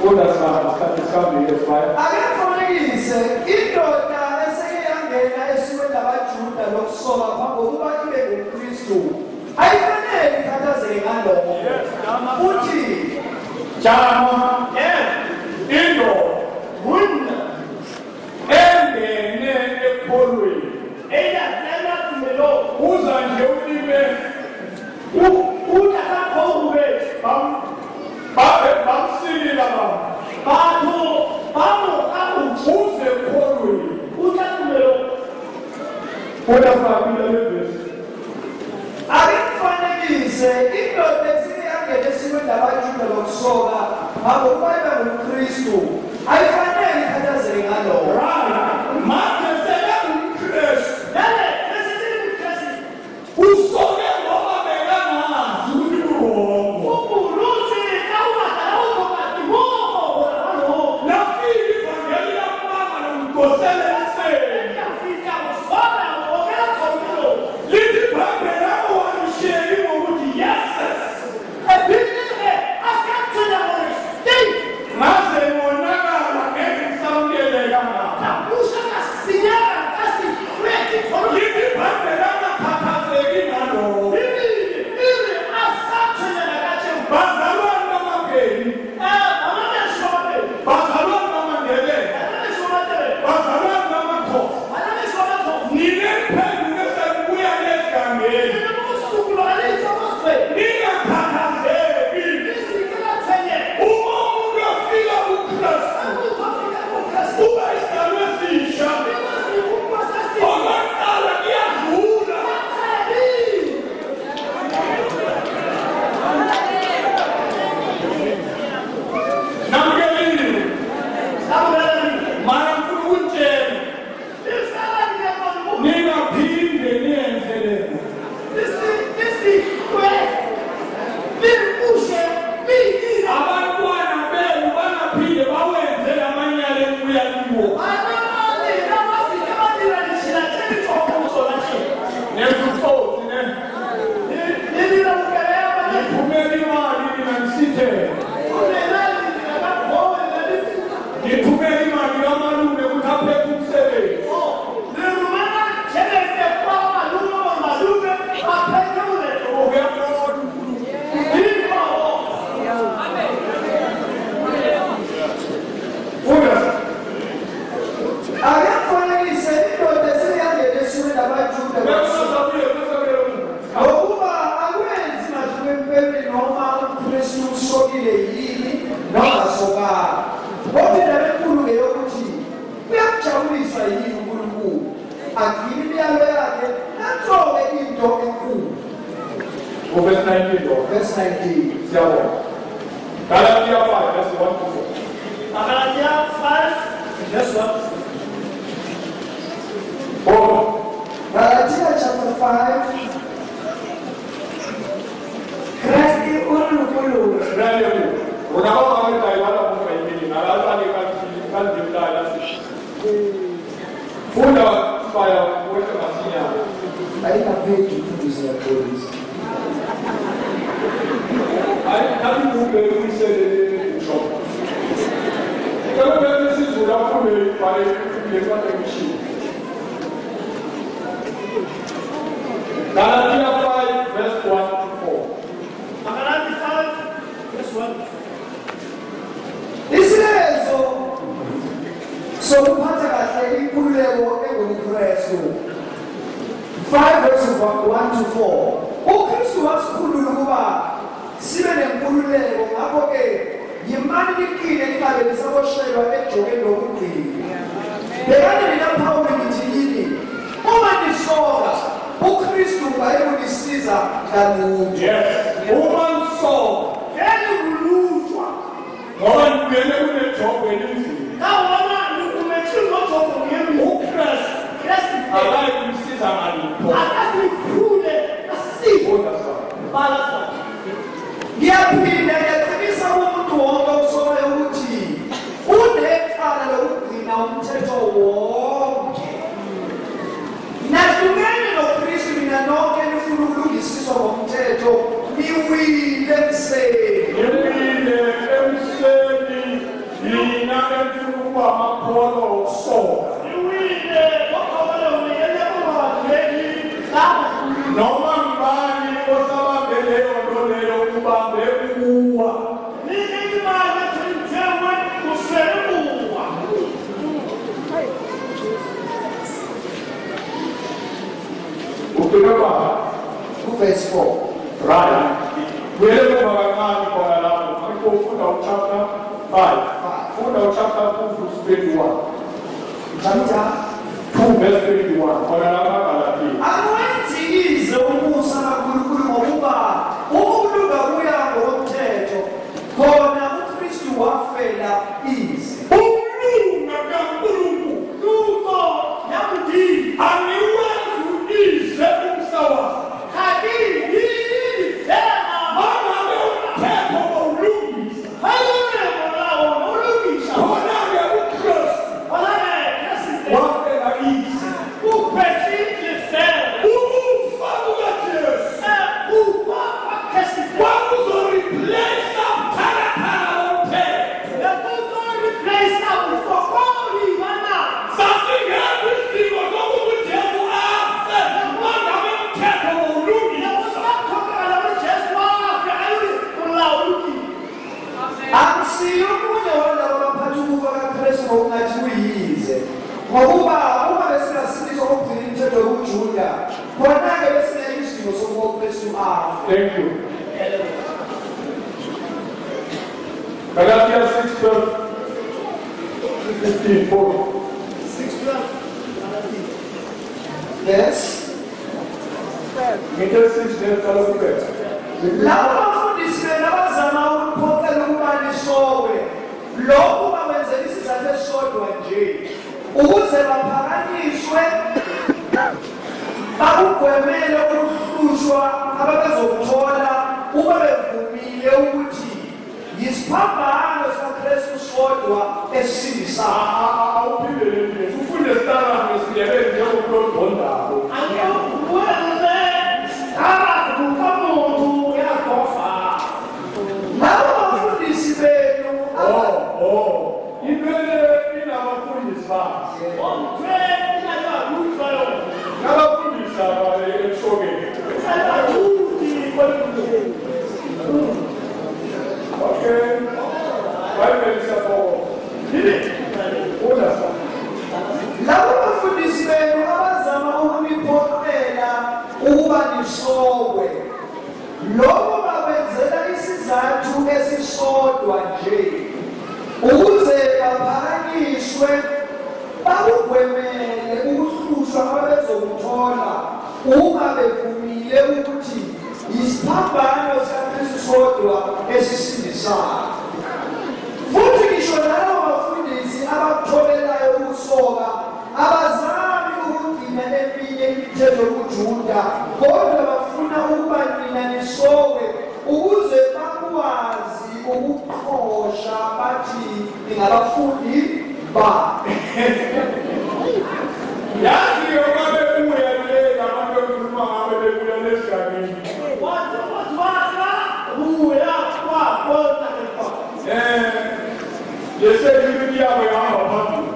Isikhathi sihambile sibaya. Akekufanekise indoda eseke yangena esikweni labaJuda lokusoka phambi kokuba ibe nguKristu ayifanele ikhathazeke ngalokho. Futhi Jama indoda engene ekholweni uza nje ulime bamsilila uze ekholweni. Kodwa levesi akekufanekise indoda eseke yangena esikweni labaJuda lokusoka phambi kokuba ibe nguKristu ayifanele ikhathazeke ngalokho. manje sele umKristu usoke ngoba bekangazi ukuthi kurongo. Nafika ivangeli lakubanga nomgosele eseni lithi iBhayibheli lakho walishiyeki ngokuthi yeses ngaze ngonakala ngeke ngisamkeleka ngapha. Lithi iBhayibheli langakhathazeki ngalokho. Bazalwane bamabheni, bazalwane bamaNdebele, bazalwane bamaXhosa, ninemphendulo esekubuya esigangeni. Ningakhathazeki. Uma umuntu afika kuKristu uba isidalwa esisha. Okokuqala kuyadlula. Namkelile. Mara mfuna ukutshela ningaphinde niyenze lena. Abantwana benu bangaphinde bawenze lamanyala ebuya kiwo. Nezutsotsi ne. Ngithumela imali mina ngisithele. Ngithumela imali kamalume ukuthi aphethe umsebenzi. akekufanekise indoda eseke yangena esikweni labaJuda ngokuba akwenzi mahluko empeleni noma uKristu usokile yini nongasokanga. Kodwa indaba enkulu-ke yokuthi kuyakujabulisa yini uNkulunkulu agcine imiyalo yakhe athoke into enkulu. Verse 19, Lord. Verse 19. Galatia 5, verse 1 to 4. Galatia 5, verse 1. Galatia chapter 5. Kristi uNkulunkulu. Ayikapheji ukufundisa kakhulu. Galatia 5, verse 1 to 4. Galatia 5, verse 1. Isilezo sokuphatha kahle inkululeko engoKristu. 5 verses 1 to 4. uKristu wasikhulula ukuba sibe nenkululeko, ngakho ke yimani likile lingabe lisaboshelwa ejokeni lokugcina. Bekade mina Pawulo ngithi yini? Uma nisoka uKristu wayekunisiza kalula. Yes. Woman saw. Vele kulutshwa. Ngoba ngibele kunejob elinzima. Nawona ukumethile ngojobo ngemi. uKristu akayi kumsiza ngalipho. Akasikhule asipho balasa. Ngiyaphinda ngiyaqinisa umuntu wonke osomayo ukuthi unecala lokugcina umthetho wonke. Nahlukene noKristu mina nonke nifuna ukulungisiswa ngomthetho niwile emseni. Yina emfuna ukuba amakhono okusoka. Iwile ngokhona uyele ubabheki lapha. Noma ngibani osabambeleyo nto leyo ubambe ukuwa. Nike imali ethenjiwe kuswele uwa. Uqhubeka Verse 4. right. Kwele kubakani khona lapho. Akho ufunda chapter 5. Funda chapter 2 verse 21. Chapter 2 verse 21. Khona lapha Galatia. akwenzikize umusa kaNkulunkulu ngokuba ukulunga kuya ngomthetho, khona uKristu wafela ize. Ukulunga kaNkulunkulu Luko yakudini. aniwenzi uyize umsawa. Kadini vema. Mangabe umthetho wawulungisa. Hayuleko lawo nolungisha. Khona-ke uKristu Olane Kristu. wafela ize. Uphethile vele. Ukufa kukaJesu Upa Kristu. kwakuzoreplace ubuthakathaka bomthetho. Yakuzo replace ubufokoli mana. Sasingekho isidingo sokuthi uJesu afe mangabe umthetho wawulungisa. Akusiyo omunye walabo abaphatha ukufa kaKristu ngokungathi kuyize, ngokuba uma besingasindiswa ngokugcina imithetho yokuJuda, khona-ke besingekho isidingo sokuba uKristu afe. Thank you. Galatia 6:12 to 15. 6:12. Yes. Ngithe 6 ngiqala ukubetha. Labo bafundisi bena bazama ukuphoqela ukuba nisowe, lokhu bakwenzela isizathu esisodwa nje, ukuze baphakanyiswe bakugwemele ukuhlushwa ababezokuthola uma bevumile ukuthi yisiphambano sikaKristu sodwa esisindisayo. Awuphindele nje. Ufunde stara ngesindebele njengokulondondako. Labo bafundisi benu Ibele inabafundisi bakhe. Nabafundisi ababe ebuhlokeni. Okay. Bible isapho. labo bafundisi benu abazama ukuniphoqela ukuba nisowe, lokho bakwenzela isizathu esisodwa nje, ukuze baphakanyiswe bakugwemele ukuhlushwa ababezokuthola uma bevumile ukuthi isiphambano sikaKristu sodwa esisindisayo. Futhi ngisho nalabo bafundisi abakuthobelayo ukusoka abazami ukugcina eminye imithetho yobuJuda, kodwa bafuna ukuba nina nisokwe ukuze bakwazi ukuqhosha bathi ningabafundi bami. Yazi yobabe kuya le abantu bekhuluma ngabe bebuya lesigabeni. Security yabo yahamba phambili.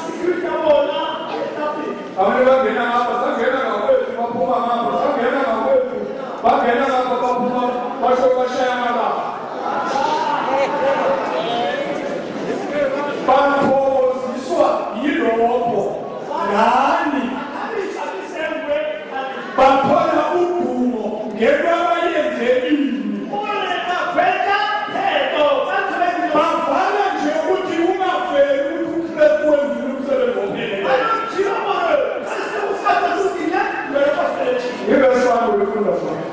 Security yabona etapini. Abantu bangena ngapha, sangena ngakwethu, baphuma ngapha, sangena ngakwethu, bangena ngapha, baphuma, basho bashaya amalapha. Baphoziswa yilokho. Ngani? Bathola udumo ngenxa abayenzekile. Bavala nje ukuthi ungafeli ukuthi uKristu wenzile umsebenzi omkhulu. Verse 1 wefunda sona.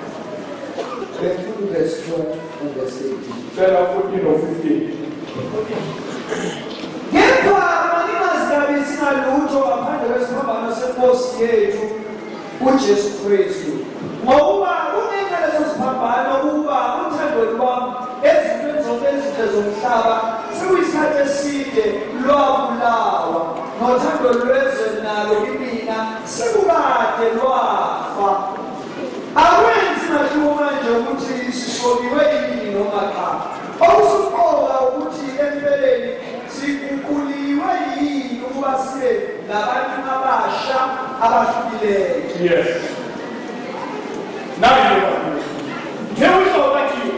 Verse 12 and verse 18. Phela 14 or 15. Kepha maningazigabisi ngalutho ngaphandle kwesiphambano seNkosi yethu uJesu Kristu. Ngokuba kungenxa leso siphambano ukuba uthando lwami ezintweni zonke ezinhle zomhlaba sekuyisikhathi eside lwabulawa, nothando lwezwe nalo kimina sekukade lwafa. Akwenzi mahluko manje ukuthi sisokiwe yini noma cha. Okusuqoka ukuthi empeleni sikukuliwe yini ukuba sibe ngabantu abasha abahlukileyo. Yes. Now you know. Here we go back to you.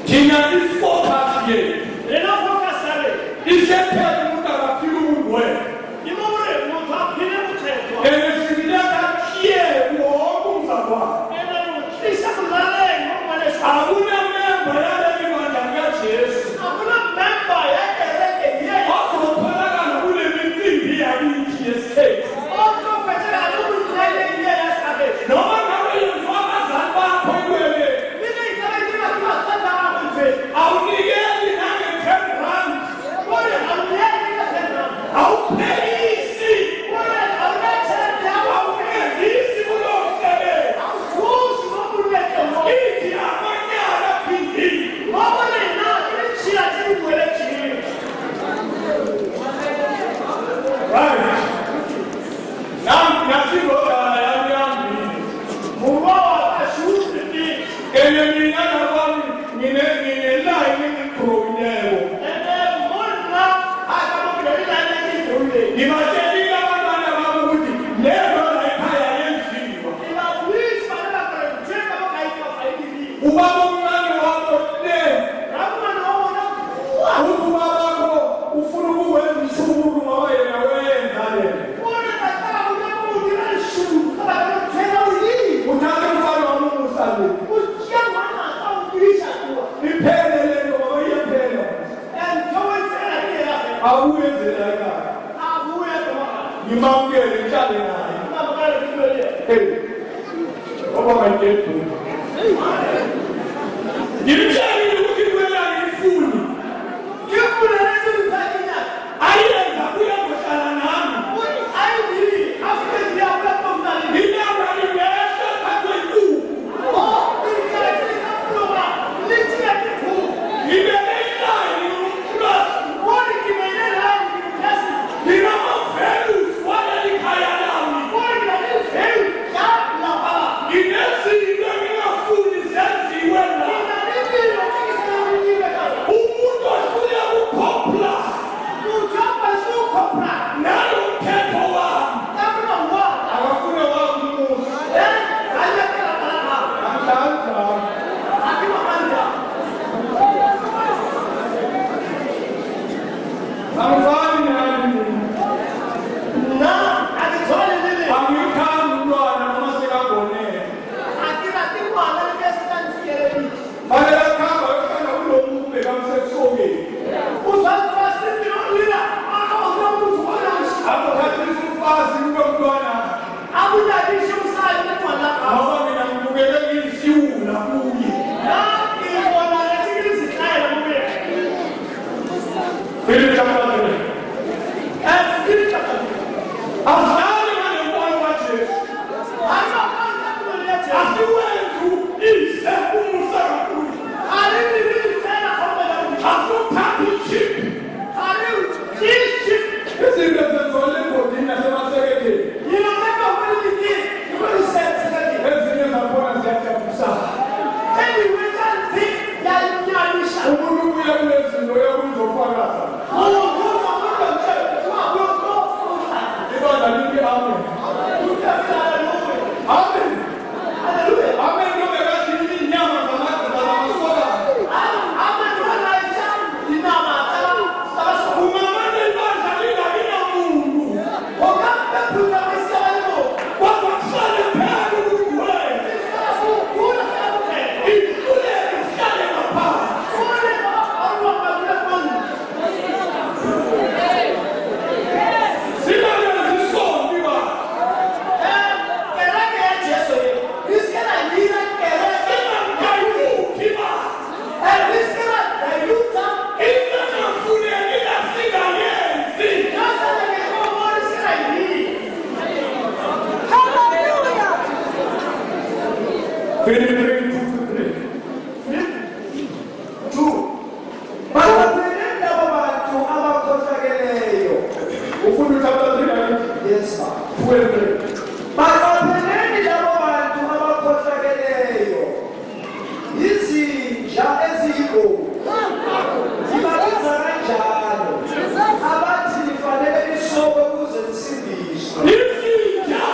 Thina i-focus yethu. Lena focus yale. Isethele umuntu akaphila umuntu wena. Imore umuntu aphile umthetho. Sibilaka kiye wonke umzalwane. Isakulaleni ngokumele Akuna member yale mibandla kaJesu. akuna member yakereke yeye. Ozotholakala kule micimbi yakithi yesithethe. Ozokwethekala ukuthi lele yeye yasabe. Noma ngabe yenziwa abazali bakho ekwele. Mina ngicela ngingathanda ukuthi Awunikeli nange-10 rand. bona awuyeki kathena. Awuphelisi. Bona awulethe Awungengisi kulowo msebenzi. awukuzi ngokuleke ngo. Ithi amanyala phindile. Ngoba lena ichiya chimwele chini. Right. Nasidodana yami yambili. Mubawa ashuzi ni. Kene mina nabami nginelayini engikhoyileyo. Ene mona akamubulelila nengidule. Ngibatshelile abantwana bami ukuthi le nto la ekhaya yenziwa. Ingawisi bana bakwenjenga bakayipa fayili. Ubaba omncane wakho le Rakuma nowona. uthi ubabakho ufuna ukukwenza ishukuru ngoba yena wenza le. Bona tatala unamugira ishu. Kabakuthela uyini. Uthathe umfana wami umusa le. Ujiya mwana awugirisha kuwa. Iphele le nto ngoba iyaphela. And towenzela kiyela. Awuyenzela ekhaya. Abuya tomaka. Ngimamukele ngihlale naye. Mabakala kibele. Hey. Ngoba ngayedwa. Ngimtshelile ukuthi kumele angifuni. Ngikule lethi mthanyana. Ayenza uyazohlala nami. Uthi ayibili afike ngiyabuya komnali. Inyanga ingehla thathwe ntuku. Oh, ngicela ngikafuna. Lithi ngikhu. Ngibeke ilayini nomkhulosi. Bona ngimele la ngimphasi. Nginama-values waleli khaya lami. Bona ngiveli lapha. Nginezinto engingafuni zenziwe la. Mina nipilo Philippians 2. Baqaphele labo bantu abakhohlakeleyo. Ufuna chapter 3. Yes, sir. 12. Baqapheleni labo bantu abakhohlakeleyo. Izinja eziyigqomu. Zibabiza kanjalo. Abathi lifanele lisoke ukuze lisindiswe. Izinja.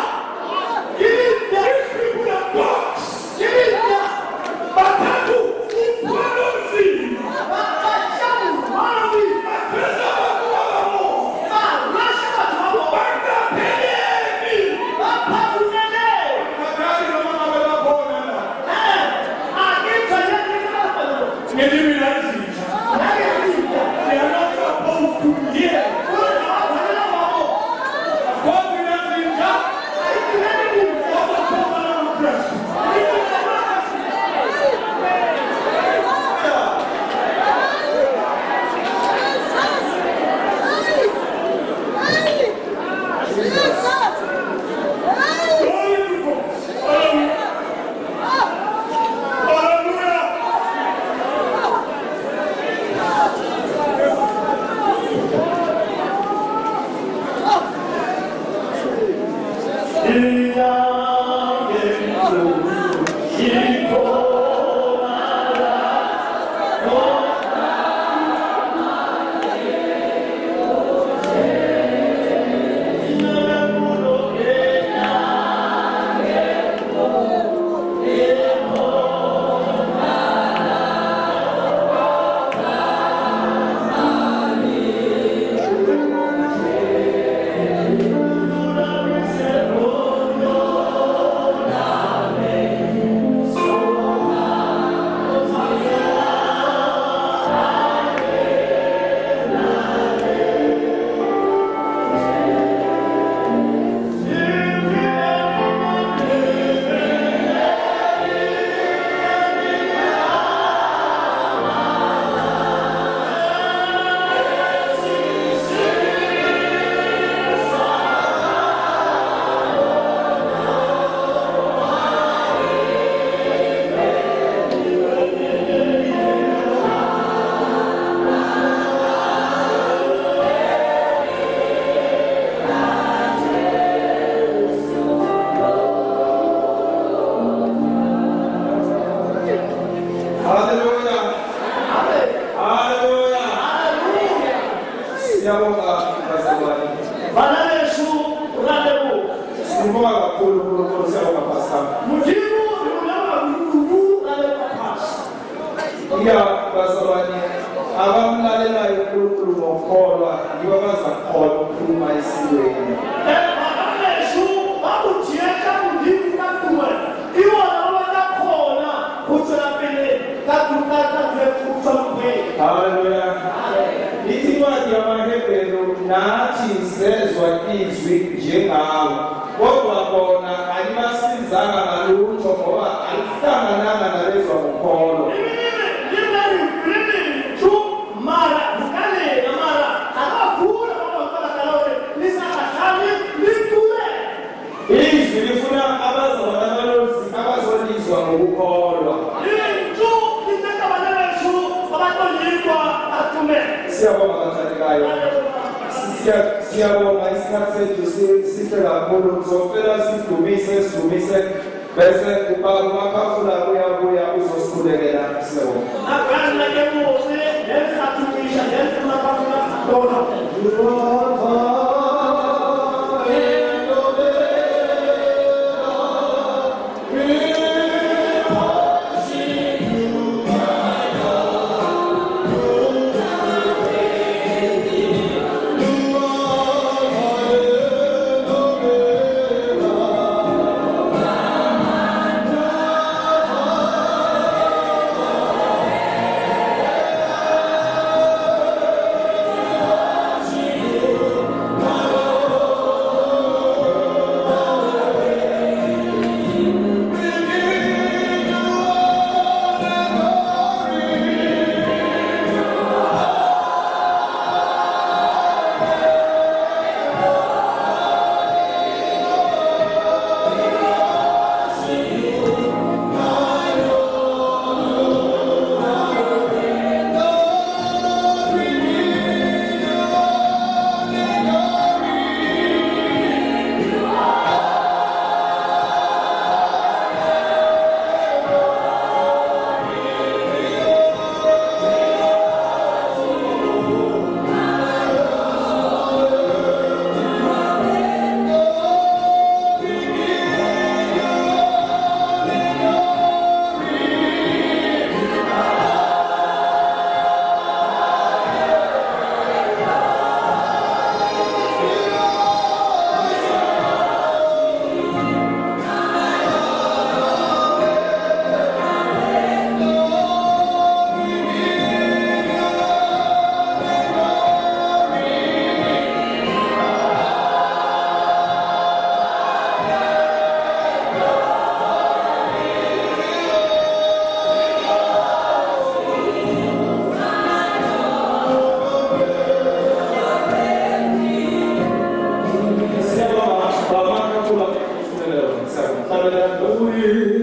Izinja box. Izinja. Bathathu umfolozi. Bathathu mali. Bathathu ababo. Bathathu ababo. Baqapheleni. Baphathunele. Bakali noma ngabe bakhona. Akithi nje ngilimi la izinja. Izinja. They are not supposed to hear. Siyabonga isikhathi sethu sihle kakhulu sofela sidumise bese umakhafula kuya uzosikhulekela siyabonga. Akana ke mose nesatumisha nesumakafuna dona. we